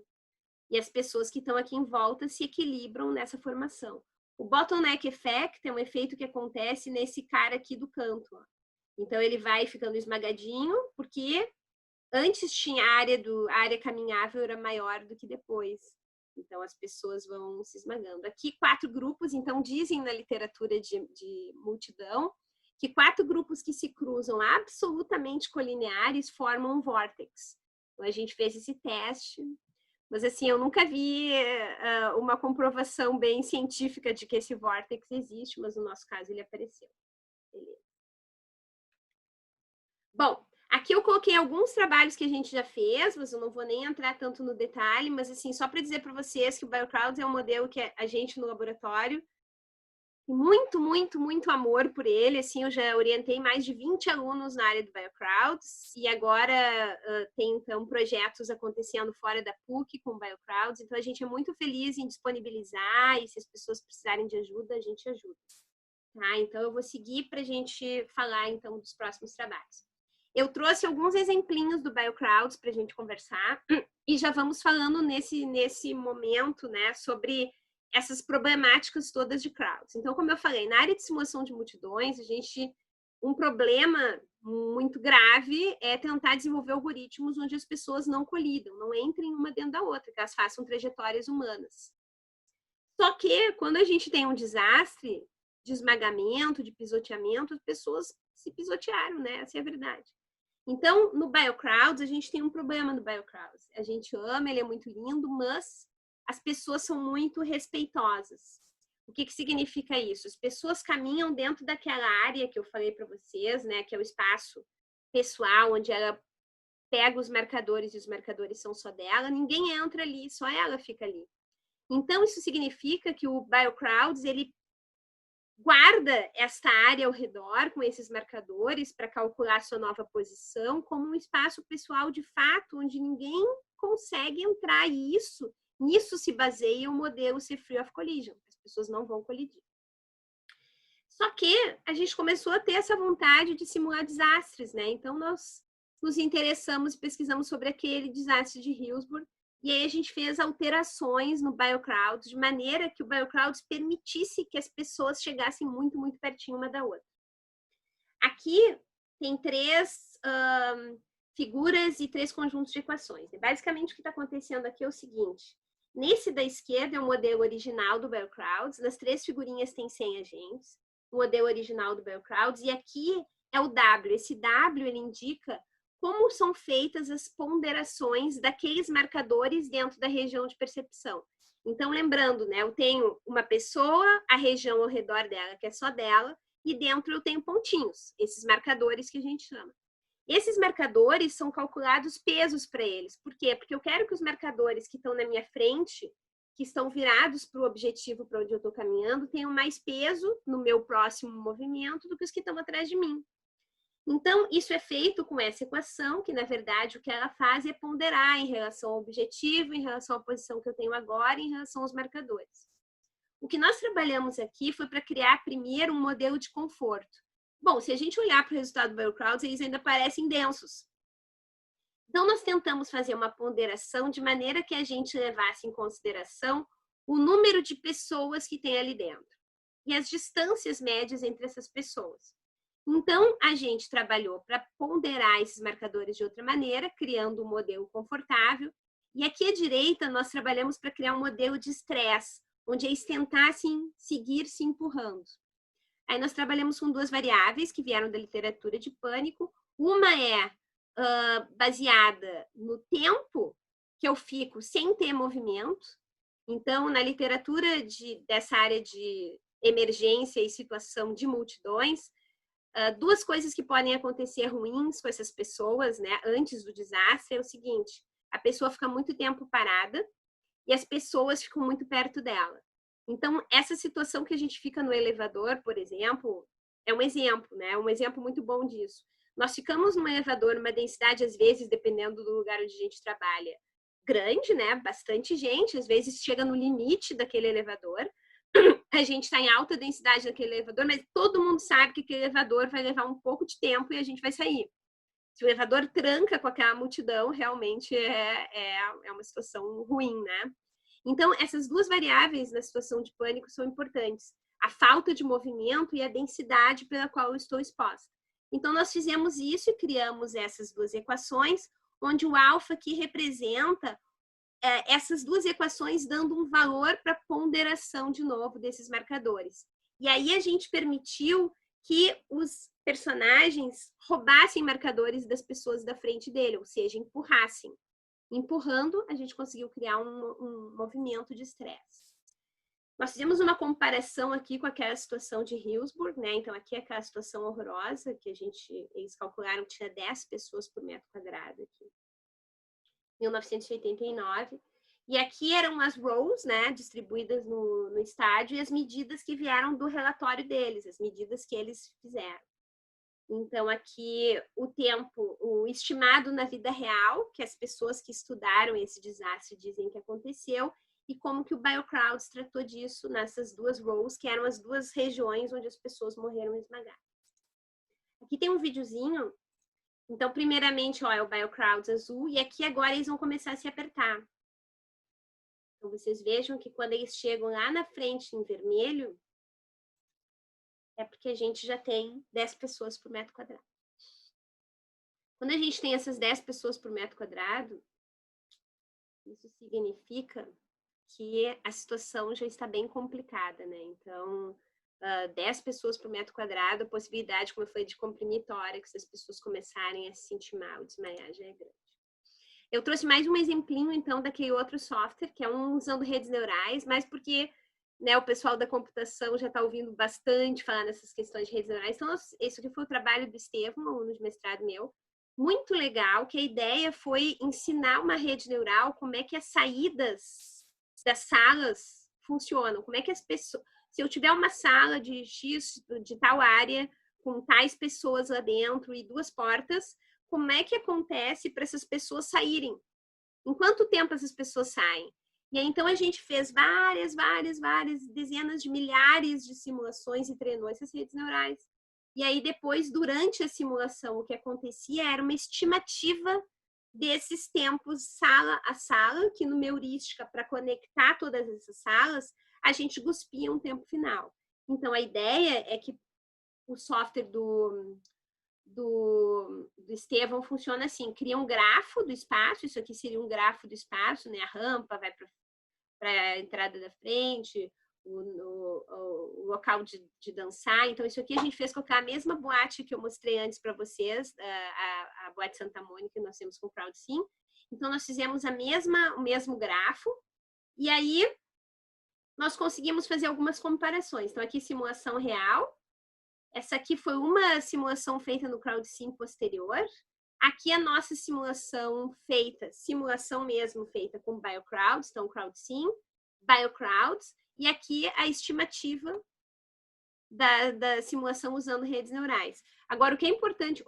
E as pessoas que estão aqui em volta se equilibram nessa formação. O bottleneck effect é um efeito que acontece nesse cara aqui do canto. Ó. Então, ele vai ficando esmagadinho, porque antes tinha a área caminhável era maior do que depois. Então, as pessoas vão se esmagando. Aqui, 4 grupos. Então, dizem na literatura de multidão que 4 grupos que se cruzam absolutamente colineares formam um vórtex. Então, a gente fez esse teste. Mas, assim, eu nunca vi uma comprovação bem científica de que esse vórtex existe, mas no nosso caso ele apareceu. Beleza. Bom, aqui eu coloquei alguns trabalhos que a gente já fez, mas eu não vou nem entrar tanto no detalhe, mas, assim, só para dizer para vocês que o BioCrowds é um modelo que a gente no laboratório muito amor por ele, assim, eu já orientei mais de 20 alunos na área do BioCrowds e agora tem, então, projetos acontecendo fora da PUC com o BioCrowds, então a gente é muito feliz em disponibilizar e se as pessoas precisarem de ajuda, a gente ajuda. Tá? Então, eu vou seguir para a gente falar, então, dos próximos trabalhos. Eu trouxe alguns exemplinhos do BioCrowds para a gente conversar e já vamos falando nesse momento, né, sobre essas problemáticas todas de crowds. Então, como eu falei, na área de simulação de multidões, um problema muito grave é tentar desenvolver algoritmos onde as pessoas não colidam, não entrem uma dentro da outra, que elas façam trajetórias humanas. Só que, quando a gente tem um desastre de esmagamento, de pisoteamento, as pessoas se pisotearam, né? Essa é a verdade. Então, no BioCrowds, a gente tem um problema no BioCrowds. A gente ama, ele é muito lindo, mas as pessoas são muito respeitosas. O que significa isso? As pessoas caminham dentro daquela área que eu falei para vocês, né? Que é o espaço pessoal, onde ela pega os marcadores e os marcadores são só dela. Ninguém entra ali, só ela fica ali. Então, isso significa que o BioCrowds, ele guarda esta área ao redor com esses marcadores para calcular sua nova posição como um espaço pessoal de fato, onde ninguém consegue entrar. E nisso se baseia o modelo C-Free of Collision. As pessoas não vão colidir. Só que a gente começou a ter essa vontade de simular desastres, né? Então, nós nos interessamos e pesquisamos sobre aquele desastre de Hillsborough. E aí a gente fez alterações no BioCrowds, de maneira que o BioCrowds permitisse que as pessoas chegassem muito pertinho uma da outra. Aqui tem 3 figuras e 3 conjuntos de equações. Basicamente, o que está acontecendo aqui é o seguinte. Nesse da esquerda é o modelo original do BioCrowds. Nas 3 figurinhas tem 100 agentes. O modelo original do BioCrowds. E aqui é o W. Esse W, ele indica como são feitas as ponderações daqueles marcadores dentro da região de percepção. Então, lembrando, né, eu tenho uma pessoa, a região ao redor dela, que é só dela, e dentro eu tenho pontinhos, esses marcadores que a gente chama. Esses marcadores são calculados pesos para eles. Por quê? Porque eu quero que os marcadores que estão na minha frente, que estão virados para o objetivo para onde eu estou caminhando, tenham mais peso no meu próximo movimento do que os que estão atrás de mim. Então, isso é feito com essa equação, que, na verdade, o que ela faz é ponderar em relação ao objetivo, em relação à posição que eu tenho agora, em relação aos marcadores. O que nós trabalhamos aqui foi para criar, primeiro, um modelo de conforto. Bom, se a gente olhar para o resultado do BioCrowds, eles ainda parecem densos. Então, nós tentamos fazer uma ponderação de maneira que a gente levasse em consideração o número de pessoas que tem ali dentro e as distâncias médias entre essas pessoas. Então, a gente trabalhou para ponderar esses marcadores de outra maneira, criando um modelo confortável. E aqui à direita, nós trabalhamos para criar um modelo de estresse, onde eles tentassem seguir se empurrando. Aí nós trabalhamos com 2 variáveis que vieram da literatura de pânico. Uma é baseada no tempo que eu fico sem ter movimento. Então, na literatura dessa área de emergência e situação de multidões, 2 coisas que podem acontecer ruins com essas pessoas, né, antes do desastre, é o seguinte: a pessoa fica muito tempo parada e as pessoas ficam muito perto dela. Então, essa situação que a gente fica no elevador, por exemplo, é um exemplo, né, um exemplo muito bom disso. Nós ficamos no elevador, numa densidade, às vezes, dependendo do lugar onde a gente trabalha, grande, né, bastante gente, às vezes chega no limite daquele elevador. A gente está em alta densidade naquele elevador, mas todo mundo sabe que aquele elevador vai levar um pouco de tempo e a gente vai sair. Se o elevador tranca com aquela multidão, realmente é uma situação ruim, né? Então, essas 2 variáveis na situação de pânico são importantes. A falta de movimento e a densidade pela qual eu estou exposta. Então, nós fizemos isso e criamos essas 2 equações, onde o alfa aqui representa essas 2 equações dando um valor para ponderação de novo desses marcadores. E aí a gente permitiu que os personagens roubassem marcadores das pessoas da frente dele, ou seja, empurrassem. Empurrando, a gente conseguiu criar um movimento de estresse. Nós fizemos uma comparação aqui com aquela situação de Hillsborough, né? Então, aqui é aquela situação horrorosa que eles calcularam que tinha 10 pessoas por metro quadrado aqui. 1989, E aqui eram as rows, né, distribuídas no estádio, e as medidas que vieram do relatório deles, as medidas que eles fizeram. Então, aqui o tempo, o estimado na vida real, que as pessoas que estudaram esse desastre dizem que aconteceu, e como que o BioCrowds tratou disso nessas duas rows, que eram as duas regiões onde as pessoas morreram esmagadas. Aqui tem um videozinho. Então, primeiramente, ó, é o BioCrowds azul, e aqui agora eles vão começar a se apertar. Então, vocês vejam que quando eles chegam lá na frente em vermelho, é porque a gente já tem 10 pessoas por metro quadrado. Quando a gente tem essas 10 pessoas por metro quadrado, isso significa que a situação já está bem complicada, né? Então, 10 pessoas por metro quadrado, a possibilidade, como eu falei, de comprimir tórax, as pessoas começarem a se sentir mal, desmaiar, já é grande. Eu trouxe mais um exemplinho, então, daquele outro software, que é um usando redes neurais, mas porque, né, o pessoal da computação já está ouvindo bastante falar nessas questões de redes neurais. Então, esse aqui foi o trabalho do Estevão, aluno de mestrado meu. Muito legal, que a ideia foi ensinar uma rede neural como é que as saídas das salas funcionam, como é que as pessoas... Se eu tiver uma sala de X, de tal área, com tais pessoas lá dentro e 2 portas, como é que acontece para essas pessoas saírem? Em quanto tempo essas pessoas saem? E aí, então, a gente fez várias, dezenas de milhares de simulações e treinou essas redes neurais. E aí, depois, durante a simulação, o que acontecia era uma estimativa desses tempos sala a sala, que numa heurística, para conectar todas essas salas, a gente cuspia um tempo final. Então, a ideia é que o software do Estevão funciona assim, cria um grafo do espaço, isso aqui seria um grafo do espaço, né? A rampa vai para a entrada da frente, o local de dançar. Então, isso aqui a gente fez colocar a mesma boate que eu mostrei antes para vocês, a boate Santa Mônica, que nós temos com o CrowdSim. Então, nós fizemos o mesmo grafo, e aí nós conseguimos fazer algumas comparações. Então, aqui simulação real. Essa aqui foi uma simulação feita no CrowdSim posterior. Aqui a nossa simulação mesmo feita com BioCrowds, então CrowdSim, BioCrowds, e aqui a estimativa da simulação usando redes neurais. Agora, o que é importante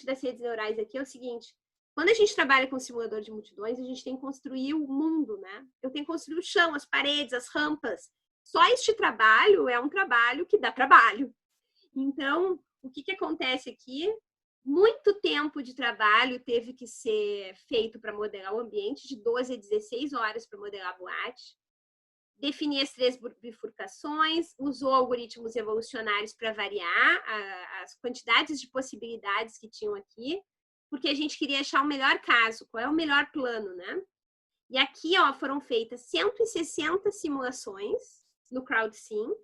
das redes neurais aqui é o seguinte: quando a gente trabalha com simulador de multidões, a gente tem que construir o mundo, né? Eu tenho que construir o chão, as paredes, as rampas. Só este trabalho é um trabalho que dá trabalho. Então, o que acontece aqui? Muito tempo de trabalho teve que ser feito para modelar o ambiente, de 12 a 16 horas para modelar a boate. Definir as 3 bifurcações, usou algoritmos evolucionários para variar as quantidades de possibilidades que tinham aqui, porque a gente queria achar o melhor caso, qual é o melhor plano, né? E aqui, ó, foram feitas 160 simulações no CrowdSim,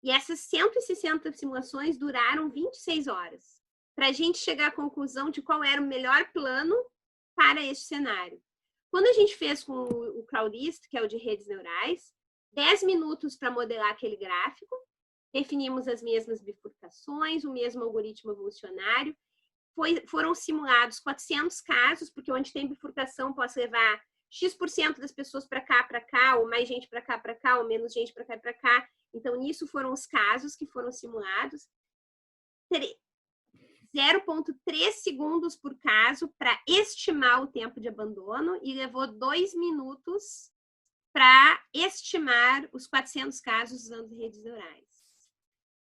e essas 160 simulações duraram 26 horas, para a gente chegar à conclusão de qual era o melhor plano para este cenário. Quando a gente fez com o Crowdist, que é o de redes neurais, 10 minutos para modelar aquele gráfico, definimos as mesmas bifurcações, o mesmo algoritmo evolucionário, foram simulados 400 casos, porque onde tem bifurcação posso levar X% das pessoas para cá, ou mais gente para cá, ou menos gente para cá. Então, nisso foram os casos que foram simulados. 0,3 segundos por caso para estimar o tempo de abandono e levou 2 minutos para estimar os 400 casos usando redes neurais.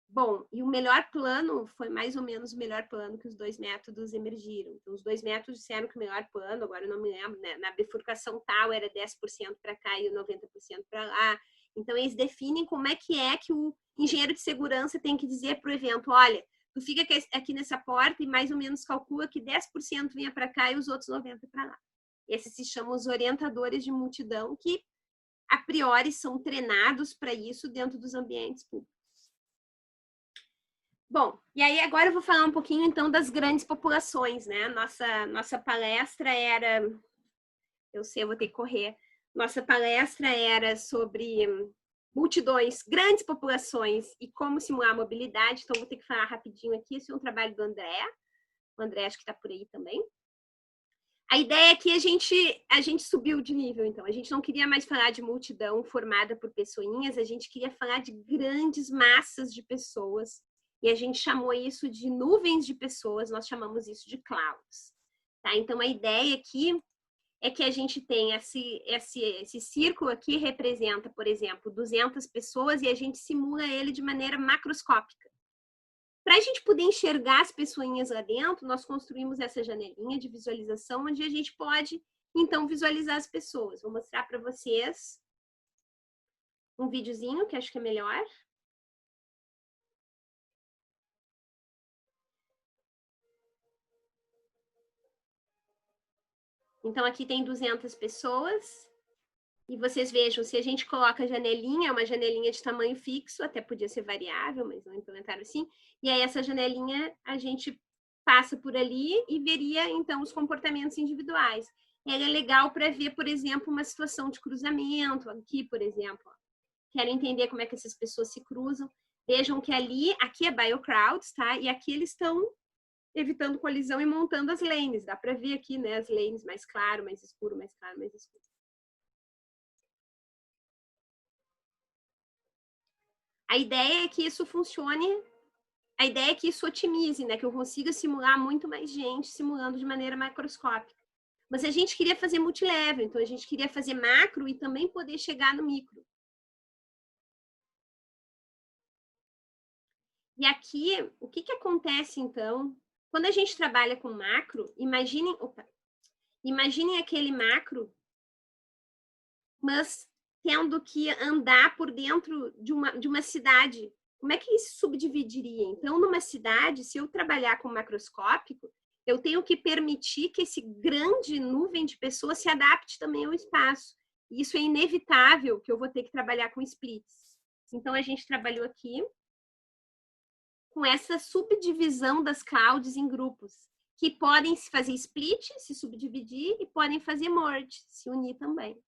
Bom, e o melhor plano foi mais ou menos o melhor plano que os 2 métodos emergiram. Então, os 2 métodos disseram que o melhor plano, agora eu não me lembro, né, na bifurcação tal era 10% para cá e 90% para lá. Então, eles definem como é que o engenheiro de segurança tem que dizer para o evento: olha, tu fica aqui nessa porta e mais ou menos calcula que 10% venha para cá e os outros 90% para lá. Esses se chamam os orientadores de multidão, que a priori são treinados para isso dentro dos ambientes públicos. Bom, e aí agora eu vou falar um pouquinho então das grandes populações, né? Nossa palestra era... Eu sei, eu vou ter que correr. Nossa palestra era sobre multidões, grandes populações e como simular a mobilidade. Então, vou ter que falar rapidinho aqui. Esse é um trabalho do André. O André acho que está por aí também. A ideia é que a gente subiu de nível, então. A gente não queria mais falar de multidão formada por pessoinhas, a gente queria falar de grandes massas de pessoas. E a gente chamou isso de nuvens de pessoas, nós chamamos isso de clouds. Tá? Então, a ideia aqui é que a gente tem esse círculo aqui representa, por exemplo, 200 pessoas e a gente simula ele de maneira macroscópica. Para a gente poder enxergar as pessoinhas lá dentro, nós construímos essa janelinha de visualização, onde a gente pode, então, visualizar as pessoas. Vou mostrar para vocês um videozinho, que acho que é melhor. Então, aqui tem 200 pessoas. E vocês vejam, se a gente coloca a janelinha, é uma janelinha de tamanho fixo, até podia ser variável, mas não implementaram assim. E aí essa janelinha a gente passa por ali e veria então os comportamentos individuais. Ela é legal para ver, por exemplo, uma situação de cruzamento, aqui, por exemplo. Quero entender como é que essas pessoas se cruzam. Vejam que aqui é BioCrowds, tá? E aqui eles estão evitando colisão e montando as lanes. Dá para ver aqui, né, as lanes mais claro, mais escuro, mais claro, mais escuro. A ideia é que isso funcione, a ideia é que isso otimize, né? Que eu consiga simular muito mais gente simulando de maneira macroscópica. Mas a gente queria fazer multilevel, então a gente queria fazer macro e também poder chegar no micro. E aqui, o que acontece então? Quando a gente trabalha com macro, imaginem aquele macro, mas tendo que andar por dentro de uma cidade. Como é que isso subdividiria? Então, numa cidade, se eu trabalhar com macroscópico, eu tenho que permitir que esse grande nuvem de pessoas se adapte também ao espaço. E isso é inevitável que eu vou ter que trabalhar com splits. Então, a gente trabalhou aqui com essa subdivisão das clouds em grupos, que podem se fazer split, se subdividir, e podem fazer merge, se unir também.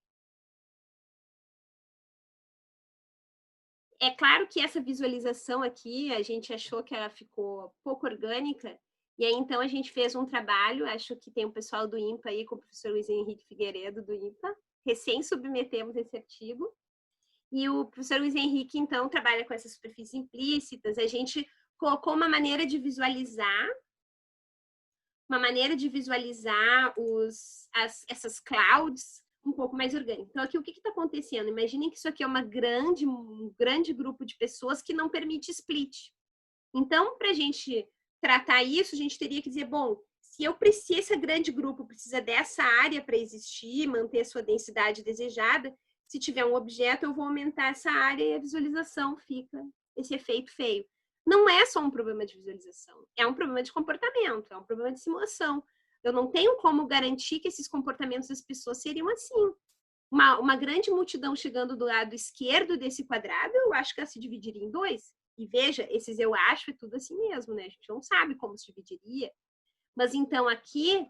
É claro que essa visualização aqui, a gente achou que ela ficou pouco orgânica, e aí então a gente fez um trabalho, acho que tem o pessoal do IMPA aí, com o professor Luiz Henrique Figueiredo do IMPA, recém submetemos esse artigo, e o professor Luiz Henrique então trabalha com essas superfícies implícitas, a gente colocou uma maneira de visualizar essas clouds um pouco mais orgânico. Então, aqui o que está acontecendo? Imaginem que isso aqui é um grande grupo de pessoas que não permite split. Então, para a gente tratar isso, a gente teria que dizer, bom, se esse grande grupo precisa dessa área para existir, manter a sua densidade desejada, se tiver um objeto, eu vou aumentar essa área e a visualização fica esse efeito feio. Não é só um problema de visualização, é um problema de comportamento, é um problema de simulação. Eu não tenho como garantir que esses comportamentos das pessoas seriam assim. Uma grande multidão chegando do lado esquerdo desse quadrado, eu acho que ela se dividiria em dois. E veja, esses eu acho é tudo assim mesmo, né? A gente não sabe como se dividiria. Mas então aqui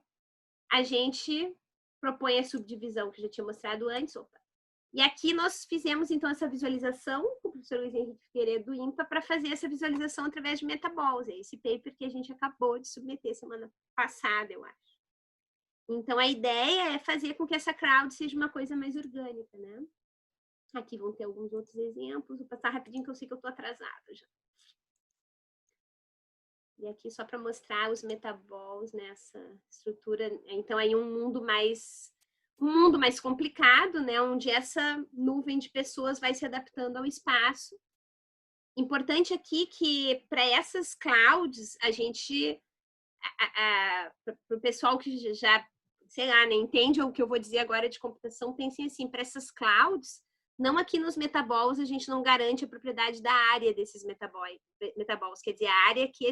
a gente propõe a subdivisão que eu já tinha mostrado antes. Opa. E aqui nós fizemos então essa visualização com o professor Luiz Henrique Figueiredo do IMPA para fazer essa visualização através de metaballs. É esse paper que a gente acabou de submeter semana passada, eu acho. Então a ideia é fazer com que essa crowd seja uma coisa mais orgânica, né? Aqui vão ter alguns outros exemplos. Vou passar rapidinho que eu sei que eu estou atrasada já. E aqui só para mostrar os metaballs nessa estrutura. Então aí um mundo mais complicado, né, onde essa nuvem de pessoas vai se adaptando ao espaço. Importante aqui que para essas clouds a gente para o pessoal que já sei lá, né, entende o que eu vou dizer agora de computação, pensem assim, para essas clouds, não aqui nos metaballs a gente não garante a propriedade da área desses metaballs, quer dizer, a área que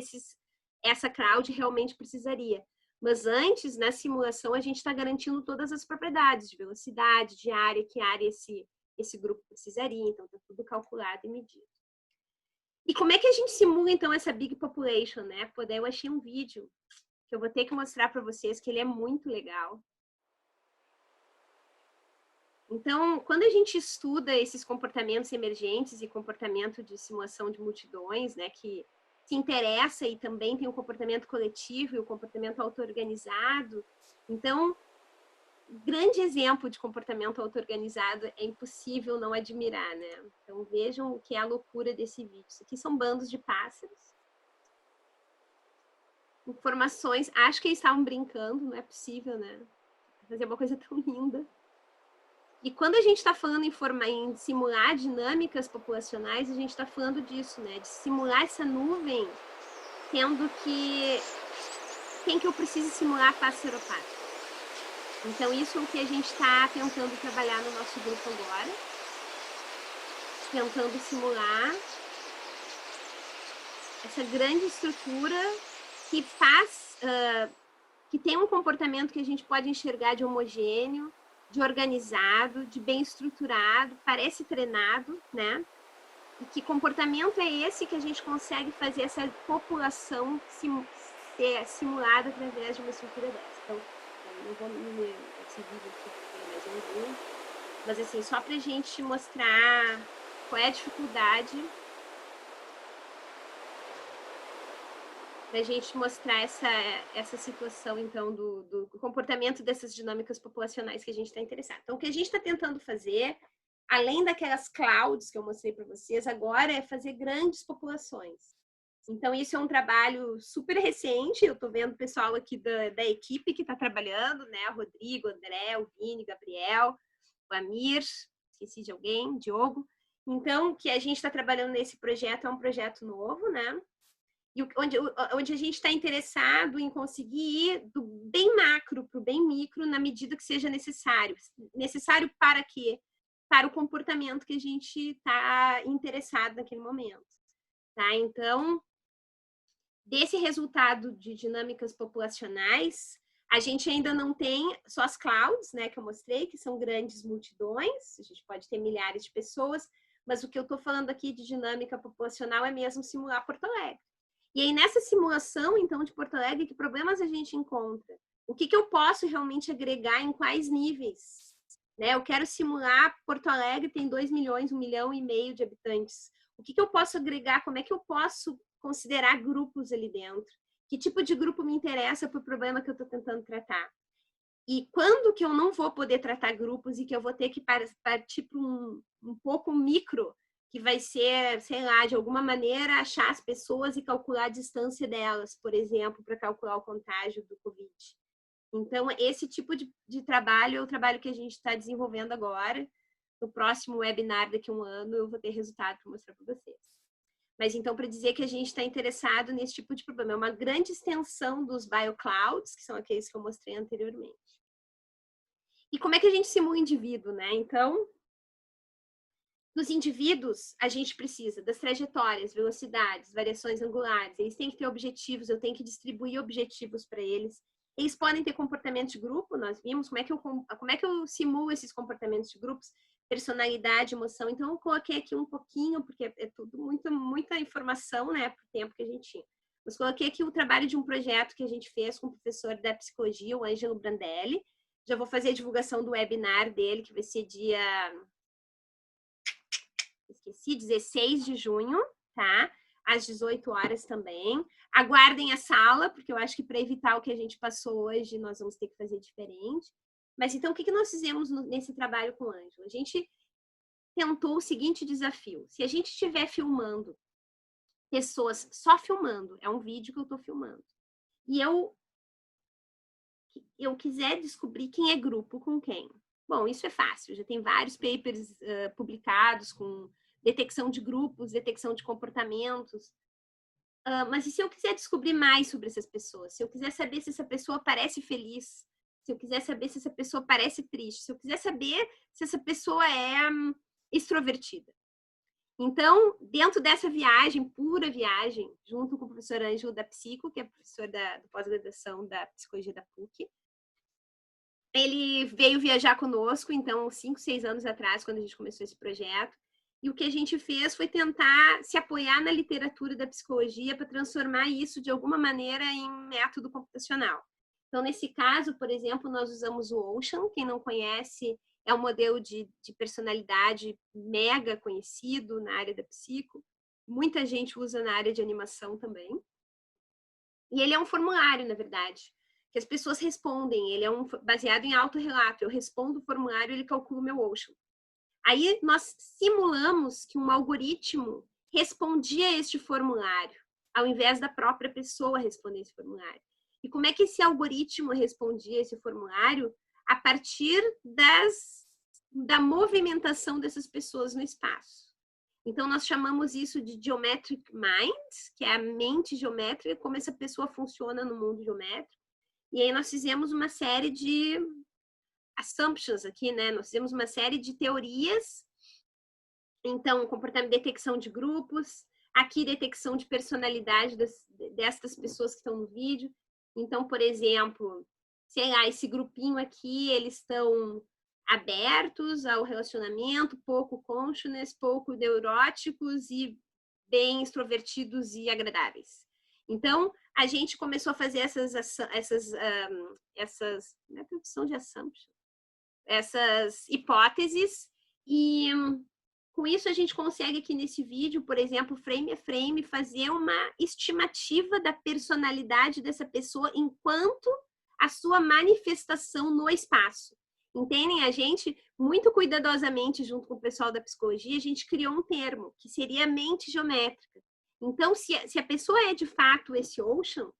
essa cloud realmente precisaria. Mas antes, na simulação, a gente está garantindo todas as propriedades de velocidade, de área, que área esse grupo precisaria. Então, está tudo calculado e medido. E como é que a gente simula, então, essa big population, né? Pô, daí eu achei um vídeo que eu vou ter que mostrar para vocês, que ele é muito legal. Então, quando a gente estuda esses comportamentos emergentes e comportamento de simulação de multidões, né, que se interessa e também tem o comportamento coletivo e o comportamento auto-organizado, então grande exemplo de comportamento auto-organizado, é impossível não admirar, né? Então vejam o que é a loucura desse vídeo. Isso aqui são bandos de pássaros. Informações, acho que eles estavam brincando, não é possível, né? Fazer uma coisa tão linda. E quando a gente está falando em simular dinâmicas populacionais, a gente está falando disso, né? De simular essa nuvem, tendo que quem que eu preciso simular passeropata. Então, isso é o que a gente está tentando trabalhar no nosso grupo agora. Tentando simular essa grande estrutura que faz, que tem um comportamento que a gente pode enxergar de homogêneo, de organizado, de bem estruturado, parece treinado, né? E que comportamento é esse que a gente consegue fazer essa população ser simulada através de uma estrutura dessa. Então, eu não vou esse vídeo aqui, mas assim, só para a gente mostrar qual é a dificuldade, para a gente mostrar essa situação, então, do comportamento dessas dinâmicas populacionais que a gente está interessado. Então, o que a gente está tentando fazer, além daquelas clouds que eu mostrei para vocês, agora é fazer grandes populações. Então, isso é um trabalho super recente. Eu estou vendo o pessoal aqui da equipe que está trabalhando, né? O Rodrigo, o André, o Vini, o Gabriel, o Amir, esqueci de alguém, Diogo. Então, o que a gente está trabalhando nesse projeto é um projeto novo, né? E onde a gente está interessado em conseguir ir do bem macro para o bem micro na medida que seja necessário. Necessário para quê? Para o comportamento que a gente está interessado naquele momento. Tá? Então, desse resultado de dinâmicas populacionais, a gente ainda não tem só as clouds, né, que eu mostrei, que são grandes multidões, a gente pode ter milhares de pessoas, mas o que eu estou falando aqui de dinâmica populacional é mesmo simular Porto Alegre. E aí, nessa simulação, então, de Porto Alegre, que problemas a gente encontra? O que eu posso realmente agregar em quais níveis? Né? Eu quero simular Porto Alegre, tem 2 milhões, 1,5 milhão de habitantes. O que eu posso agregar? Como é que eu posso considerar grupos ali dentro? Que tipo de grupo me interessa para o problema que eu estou tentando tratar? E quando que eu não vou poder tratar grupos e que eu vou ter que partir para um pouco micro, que vai ser, sei lá, de alguma maneira achar as pessoas e calcular a distância delas, por exemplo, para calcular o contágio do Covid. Então, esse tipo de trabalho é o trabalho que a gente está desenvolvendo agora. No próximo webinar, daqui a um ano, eu vou ter resultado para mostrar para vocês. Mas, então, para dizer que a gente está interessado nesse tipo de problema, é uma grande extensão dos bioclouds, que são aqueles que eu mostrei anteriormente. E como é que a gente simula o indivíduo, né? Então, nos indivíduos, a gente precisa das trajetórias, velocidades, variações angulares. Eles têm que ter objetivos, eu tenho que distribuir objetivos para eles. Eles podem ter comportamento de grupo, nós vimos como é que eu simulo esses comportamentos de grupos, personalidade, emoção. Então, eu coloquei aqui um pouquinho, porque é tudo muita informação, né, para o tempo que a gente tinha. Mas coloquei aqui o trabalho de um projeto que a gente fez com o professor da psicologia, o Ângelo Brandelli. Já vou fazer a divulgação do webinar dele, que vai ser dia 16 de junho, tá? Às 18 horas também. Aguardem a sala, porque eu acho que para evitar o que a gente passou hoje, nós vamos ter que fazer diferente. Mas então, o que nós fizemos nesse trabalho com o Ângelo? A gente tentou o seguinte desafio. Se a gente estiver filmando pessoas só filmando, é um vídeo que eu estou filmando, e eu quiser descobrir quem é grupo com quem. Bom, isso é fácil. Já tem vários papers publicados com detecção de grupos, detecção de comportamentos. Mas e se eu quiser descobrir mais sobre essas pessoas? Se eu quiser saber se essa pessoa parece feliz, se eu quiser saber se essa pessoa parece triste, se eu quiser saber se essa pessoa é extrovertida. Então, dentro dessa viagem, pura viagem, junto com o professor Ângelo da Psico, que é professor da pós-graduação da Psicologia da PUC, ele veio viajar conosco, então, 5, 6 anos atrás, quando a gente começou esse projeto. E o que a gente fez foi tentar se apoiar na literatura da psicologia para transformar isso, de alguma maneira, em método computacional. Então, nesse caso, por exemplo, nós usamos o Ocean. Quem não conhece, é um modelo de personalidade mega conhecido na área da psico. Muita gente usa na área de animação também. E ele é um formulário, na verdade. que as pessoas respondem. Ele é baseado em autorrelato. Eu respondo o formulário, ele calcula o meu Ocean. Aí nós simulamos que um algoritmo respondia a este formulário, ao invés da própria pessoa responder esse formulário. E como é que esse algoritmo respondia esse formulário? A partir da movimentação dessas pessoas no espaço. Então, nós chamamos isso de Geometric Mind, que é a mente geométrica, como essa pessoa funciona no mundo geométrico. E aí nós fizemos uma série de assumptions aqui, né? Nós fizemos uma série de teorias. Então, comportamento, detecção de grupos, aqui detecção de personalidade destas pessoas que estão no vídeo. Então, por exemplo, sei lá, esse grupinho aqui, eles estão abertos ao relacionamento, pouco conscious, pouco neuróticos e bem extrovertidos e agradáveis. Então, a gente começou a fazer não é tradução de assumption, essas hipóteses, e com isso a gente consegue aqui nesse vídeo, por exemplo, frame a frame, fazer uma estimativa da personalidade dessa pessoa enquanto a sua manifestação no espaço. Entendem? A gente, muito cuidadosamente, junto com o pessoal da psicologia, a gente criou um termo, que seria mente geométrica. Então, se a pessoa é de fato esse Ocean,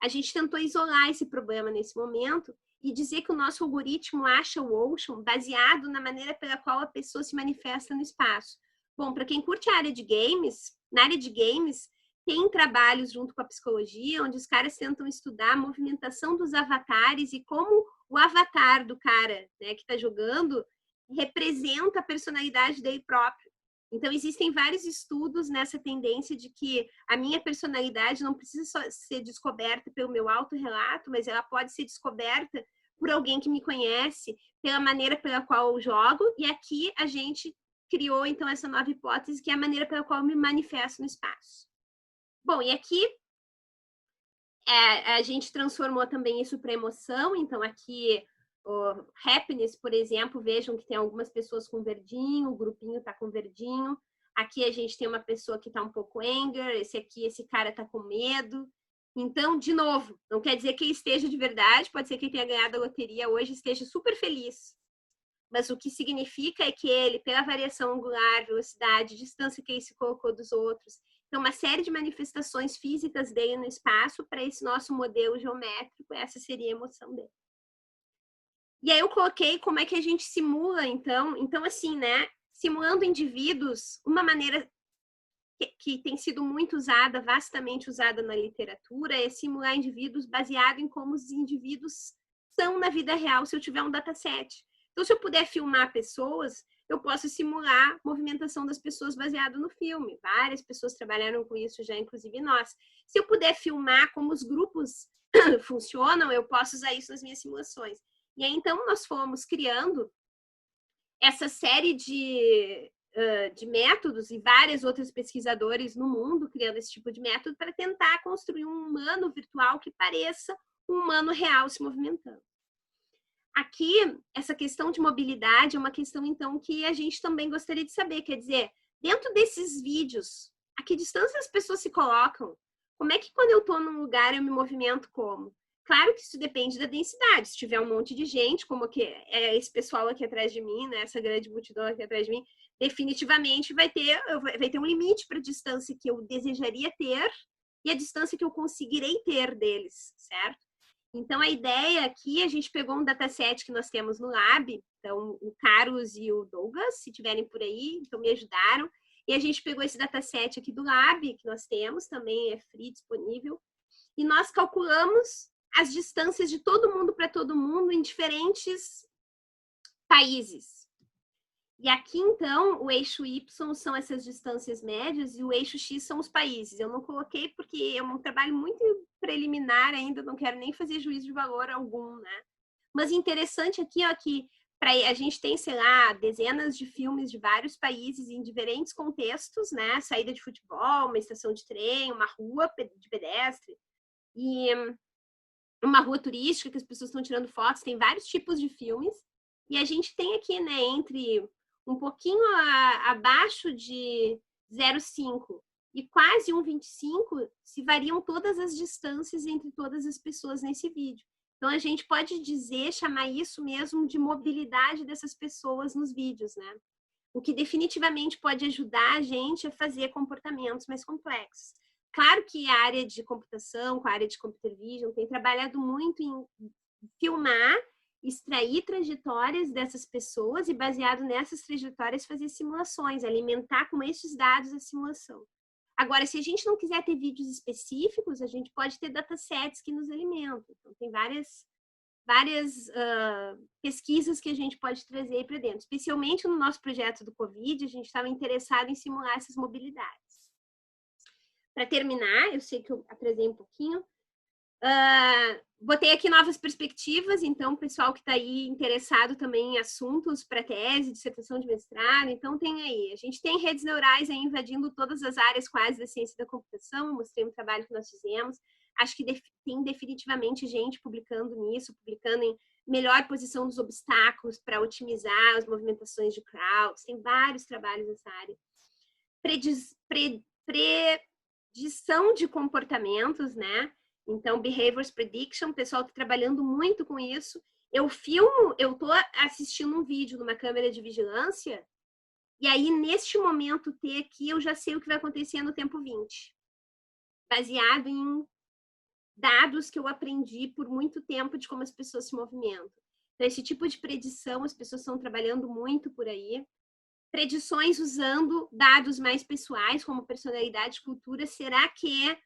a gente tentou isolar esse problema nesse momento e dizer que o nosso algoritmo acha o Ocean baseado na maneira pela qual a pessoa se manifesta no espaço. Bom, para quem curte a área de games, na área de games, tem trabalhos junto com a psicologia, onde os caras tentam estudar a movimentação dos avatares e como o avatar do cara, né, que está jogando representa a personalidade dele próprio. Então, existem vários estudos nessa tendência de que a minha personalidade não precisa só ser descoberta pelo meu autorrelato, mas ela pode ser descoberta por alguém que me conhece, pela maneira pela qual eu jogo. E aqui a gente criou, então, essa nova hipótese, que é a maneira pela qual eu me manifesto no espaço. Bom, e aqui a gente transformou também isso para emoção. Então, aqui, o happiness, por exemplo, vejam que tem algumas pessoas com verdinho, o grupinho está com verdinho. Aqui a gente tem uma pessoa que está um pouco anger, esse cara está com medo. Então, de novo, não quer dizer que ele esteja de verdade, pode ser que ele tenha ganhado a loteria hoje e esteja super feliz. Mas o que significa é que ele, pela variação angular, velocidade, distância que ele se colocou dos outros, então uma série de manifestações físicas dele no espaço para esse nosso modelo geométrico, essa seria a emoção dele. E aí eu coloquei como é que a gente simula, então assim, né, simulando indivíduos, uma maneira que tem sido muito usada, vastamente usada na literatura, é simular indivíduos baseado em como os indivíduos são na vida real, se eu tiver um dataset. Então, se eu puder filmar pessoas, eu posso simular a movimentação das pessoas baseado no filme. Várias pessoas trabalharam com isso já, inclusive nós. Se eu puder filmar como os grupos funcionam, eu posso usar isso nas minhas simulações. E aí, então, nós fomos criando essa série de métodos e vários outros pesquisadores no mundo criando esse tipo de método para tentar construir um humano virtual que pareça um humano real se movimentando. Aqui, essa questão de mobilidade é uma questão, então, que a gente também gostaria de saber. Quer dizer, dentro desses vídeos, a que distância as pessoas se colocam? Como é que quando eu estou num lugar eu me movimento como? Claro que isso depende da densidade. Se tiver um monte de gente, como que é esse pessoal aqui atrás de mim, né, essa grande multidão aqui atrás de mim, definitivamente vai ter um limite para a distância que eu desejaria ter e a distância que eu conseguirei ter deles, certo? Então, a ideia aqui, a gente pegou um dataset que nós temos no Lab, então o Carlos e o Douglas, se tiverem por aí, então me ajudaram, e a gente pegou esse dataset aqui do Lab, que nós temos, também é free, disponível, e nós calculamos as distâncias de todo mundo para todo mundo em diferentes países. E aqui, então, o eixo Y são essas distâncias médias e o eixo X são os países. Eu não coloquei porque é um trabalho muito preliminar ainda, não quero nem fazer juízo de valor algum, né? Mas interessante aqui, ó, que a gente tem, sei lá, dezenas de filmes de vários países em diferentes contextos, né? Saída de futebol, uma estação de trem, uma rua de pedestre e uma rua turística que as pessoas estão tirando fotos, tem vários tipos de filmes. E a gente tem aqui, né, entre um pouquinho abaixo de 0,5 e quase 1,25, se variam todas as distâncias entre todas as pessoas nesse vídeo. Então, a gente pode chamar isso mesmo de mobilidade dessas pessoas nos vídeos, né? O que definitivamente pode ajudar a gente a fazer comportamentos mais complexos. Claro que a área de computação, com a área de computer vision, tem trabalhado muito em filmar, extrair trajetórias dessas pessoas e, baseado nessas trajetórias, fazer simulações, alimentar com esses dados a simulação. Agora, se a gente não quiser ter vídeos específicos, a gente pode ter datasets que nos alimentam. Então, tem várias pesquisas que a gente pode trazer para dentro. Especialmente no nosso projeto do Covid, a gente estava interessado em simular essas mobilidades. Para terminar, eu sei que eu atrasei um pouquinho, botei aqui novas perspectivas, então o pessoal que está aí interessado também em assuntos para tese, dissertação de mestrado, então tem aí, a gente tem redes neurais aí invadindo todas as áreas quase da ciência da computação, eu mostrei um trabalho que nós fizemos, acho que tem definitivamente gente publicando nisso, publicando em melhor posição dos obstáculos para otimizar as movimentações de crowds, tem vários trabalhos nessa área. Predição de comportamentos, né? Então, Behaviors Prediction, o pessoal está trabalhando muito com isso. Eu estou assistindo um vídeo numa câmera de vigilância, e aí, neste momento T aqui, eu já sei o que vai acontecer no tempo 20, baseado em dados que eu aprendi por muito tempo de como as pessoas se movimentam. Então, esse tipo de predição, as pessoas estão trabalhando muito por aí. Predições usando dados mais pessoais, como personalidade e cultura. Será que,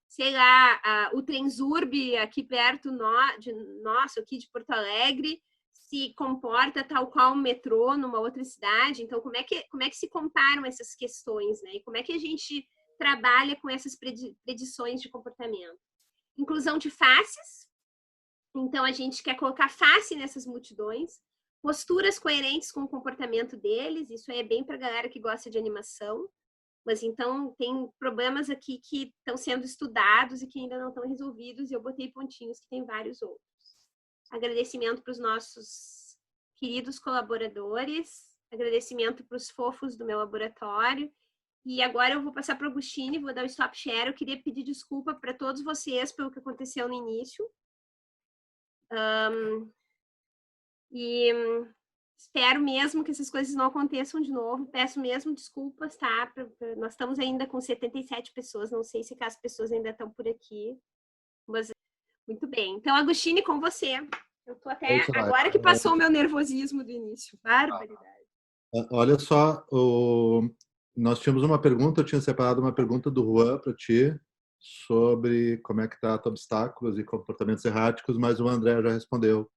sei lá, o Transurb aqui perto nosso, aqui de Porto Alegre, se comporta tal qual o metrô numa outra cidade? Então, como é que se comparam essas questões, né? E como é que a gente trabalha com essas predições de comportamento? Inclusão de faces. Então, a gente quer colocar face nessas multidões. Posturas coerentes com o comportamento deles. Isso é bem para a galera que gosta de animação. Mas, então, tem problemas aqui que estão sendo estudados e que ainda não estão resolvidos. E eu botei pontinhos que tem vários outros. Agradecimento para os nossos queridos colaboradores. Agradecimento para os fofos do meu laboratório. E agora eu vou passar para o Agostini, vou dar o stop share. Eu queria pedir desculpa para todos vocês pelo que aconteceu no início. E espero mesmo que essas coisas não aconteçam de novo. Peço mesmo desculpas, tá? Nós estamos ainda com 77 pessoas. Não sei se as pessoas ainda estão por aqui. Mas muito bem. Então, Agostini, com você. Eu tô até agora que passou o meu nervosismo do início. Barbaridade. Olha só, nós tínhamos uma pergunta, eu tinha separado uma pergunta do Juan para ti sobre como é que trata obstáculos e comportamentos erráticos, mas o André já respondeu.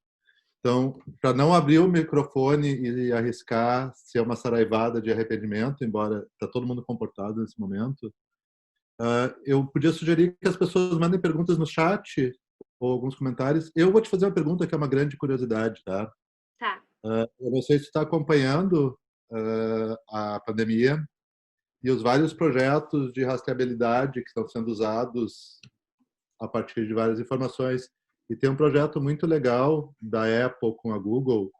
Então, para não abrir o microfone e arriscar ser uma saraivada de arrependimento, embora está todo mundo comportado nesse momento, eu podia sugerir que as pessoas mandem perguntas no chat ou alguns comentários. Eu vou te fazer uma pergunta que é uma grande curiosidade, tá? Tá. Eu não sei se tu está acompanhando a pandemia e os vários projetos de rastreabilidade que estão sendo usados a partir de várias informações. E tem um projeto muito legal da Apple com a Google,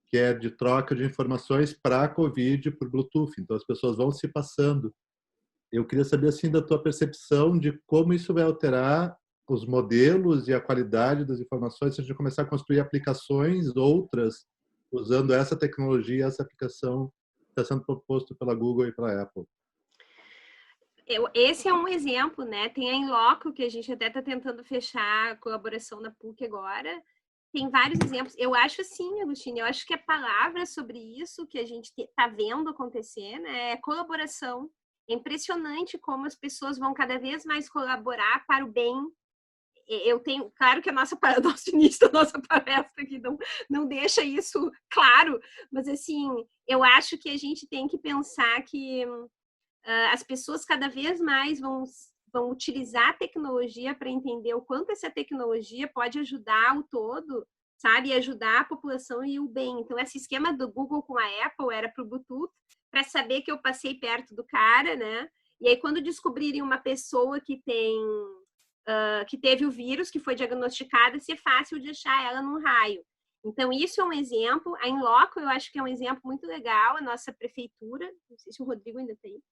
que é de troca de informações para a Covid por Bluetooth. Então, as pessoas vão se passando. Eu queria saber, assim, da tua percepção de como isso vai alterar os modelos e a qualidade das informações se a gente começar a construir aplicações outras usando essa tecnologia, essa aplicação que está sendo proposto pela Google e pela Apple. Esse é um exemplo, né? Tem a Inloco, que a gente até está tentando fechar a colaboração da PUC agora. Tem vários exemplos. Eu acho assim, Agostinho, eu acho que a palavra sobre isso que a gente está vendo acontecer, né, é colaboração. É impressionante como as pessoas vão cada vez mais colaborar para o bem. Eu tenho, claro que nosso início da nossa palestra aqui não deixa isso claro, mas assim, eu acho que a gente tem que pensar que as pessoas cada vez mais vão utilizar a tecnologia para entender o quanto essa tecnologia pode ajudar o todo, sabe? E ajudar a população e o bem. Então, esse esquema do Google com a Apple era para o Bluetooth, para saber que eu passei perto do cara, né? E aí, quando descobrirem uma pessoa que teve o vírus, que foi diagnosticada, ser fácil de achar ela num raio. Então, isso é um exemplo. A Inloco, eu acho que é um exemplo muito legal. A nossa prefeitura, não sei se o Rodrigo ainda tem,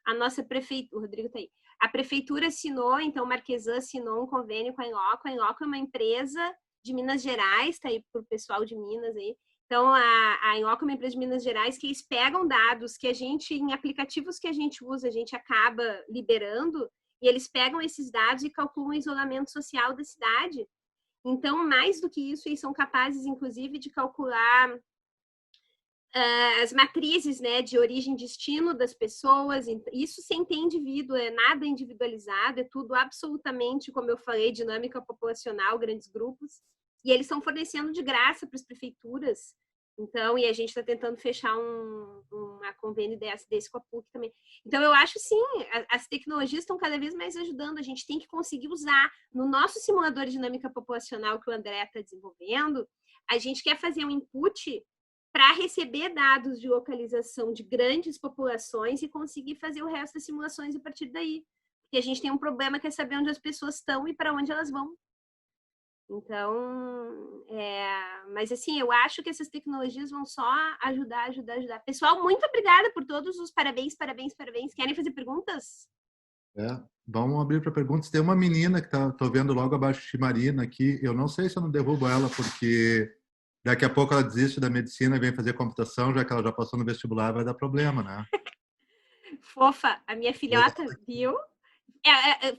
a nossa prefeitura, o Rodrigo está aí, a prefeitura assinou, então, Marquesan assinou um convênio com a Inloco. A Inloco é uma empresa de Minas Gerais, está aí para o pessoal de Minas aí. Então, a Inloco é uma empresa de Minas Gerais que eles pegam dados que a gente, em aplicativos que a gente usa, a gente acaba liberando, e eles pegam esses dados e calculam o isolamento social da cidade. Então, mais do que isso, eles são capazes, inclusive, de calcular as matrizes, né, de origem e destino das pessoas. Isso sem ter indivíduo, é nada individualizado, é tudo absolutamente, como eu falei, dinâmica populacional, grandes grupos. E eles estão fornecendo de graça para as prefeituras. Então, e a gente está tentando fechar uma convênio desse com a PUC também. Então, eu acho, sim, as tecnologias estão cada vez mais ajudando. A gente tem que conseguir usar. No nosso simulador de dinâmica populacional que o André está desenvolvendo, a gente quer fazer um input para receber dados de localização de grandes populações e conseguir fazer o resto das simulações a partir daí. Porque a gente tem um problema que é saber onde as pessoas estão e para onde elas vão. Então, mas assim, eu acho que essas tecnologias vão só ajudar. Pessoal, muito obrigada por todos os parabéns. Querem fazer perguntas? Vamos abrir para perguntas. Tem uma menina que tô vendo logo abaixo de Marina aqui. Eu não sei se eu não derrubo ela, porque daqui a pouco ela desiste da medicina e vem fazer computação, já que ela já passou no vestibular, vai dar problema, né? Fofa, a minha filhota, viu?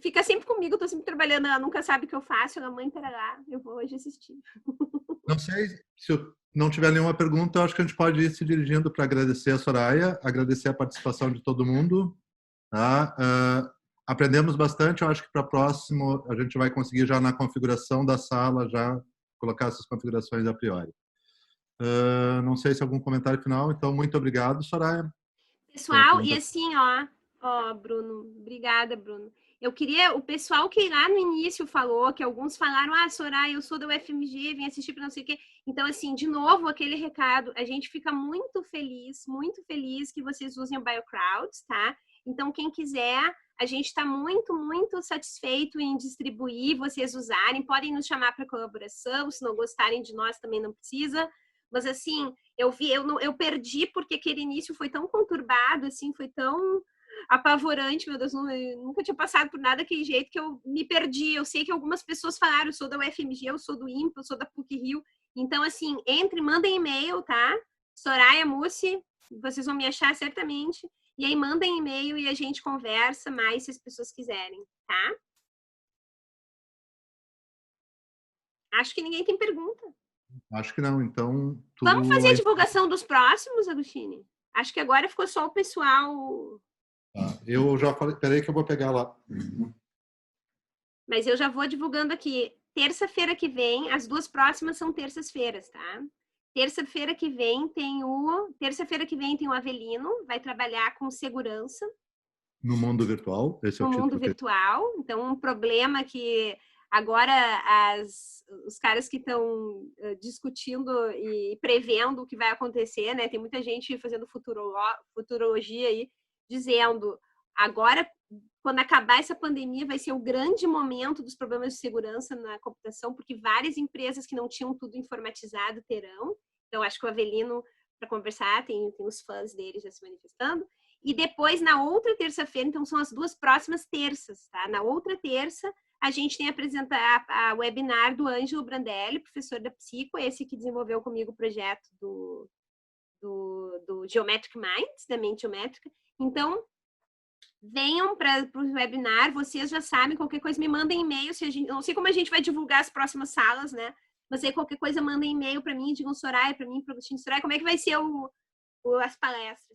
Fica sempre comigo, tô sempre trabalhando, ela nunca sabe o que eu faço, ela, mãe, pera lá, eu vou hoje assistir. Não sei, se eu não tiver nenhuma pergunta, eu acho que a gente pode ir se dirigindo para agradecer a Soraya, agradecer a participação de todo mundo. Tá? Aprendemos bastante, eu acho que para o próximo a gente vai conseguir já na configuração da sala, já colocar essas configurações a priori. Não sei se algum comentário final, então muito obrigado, Soraya. Pessoal, e assim, ó, Bruno, obrigada, Bruno. Eu queria, o pessoal que lá no início falou, que alguns falaram, Soraya, eu sou da UFMG, vim assistir para não sei o quê. Então, assim, de novo, aquele recado, a gente fica muito feliz que vocês usem o BioCrowds, tá? Então, quem quiser, a gente está muito, muito satisfeito em distribuir, vocês usarem, podem nos chamar para colaboração, se não gostarem de nós também não precisa. Mas assim, eu perdi porque aquele início foi tão conturbado, assim, foi tão apavorante, meu Deus, nunca tinha passado por nada daquele jeito que eu me perdi. Eu sei que algumas pessoas falaram, eu sou da UFMG, eu sou do IMPA, eu sou da PUC-Rio. Então, assim, mandem e-mail, tá? Soraya Mussi, vocês vão me achar certamente. E aí mandem e-mail e a gente conversa mais se as pessoas quiserem, tá? Acho que ninguém tem pergunta. Acho que não, então... Vamos fazer a divulgação dos próximos, Agostini? Acho que agora ficou só o pessoal... Eu já falei, peraí que eu vou pegar lá. Mas eu já vou divulgando aqui. Terça-feira que vem, as duas próximas são terças-feiras, tá? Terça-feira que vem tem o Avelino, vai trabalhar com segurança. No mundo virtual? Esse é o título. No mundo virtual. Então, um problema que agora os caras que estão discutindo e prevendo o que vai acontecer, né? Tem muita gente fazendo futurologia aí, dizendo agora, quando acabar essa pandemia, vai ser o grande momento dos problemas de segurança na computação, porque várias empresas que não tinham tudo informatizado terão. Então, acho que o Avelino, para conversar, tem os fãs dele já se manifestando. E depois, na outra terça-feira, então são as duas próximas terças, tá? Na outra terça, a gente tem a webinar do Ângelo Brandelli, professor da Psico, esse que desenvolveu comigo o projeto do Geometric Minds, da mente geométrica. Então, venham para o webinar, vocês já sabem, qualquer coisa me mandem e-mail, não sei como a gente vai divulgar as próximas salas, né? Mas aí qualquer coisa mandem e-mail para mim, digam Soraya, para mim, para o Agostinho Soraya, como é que vai ser as palestras.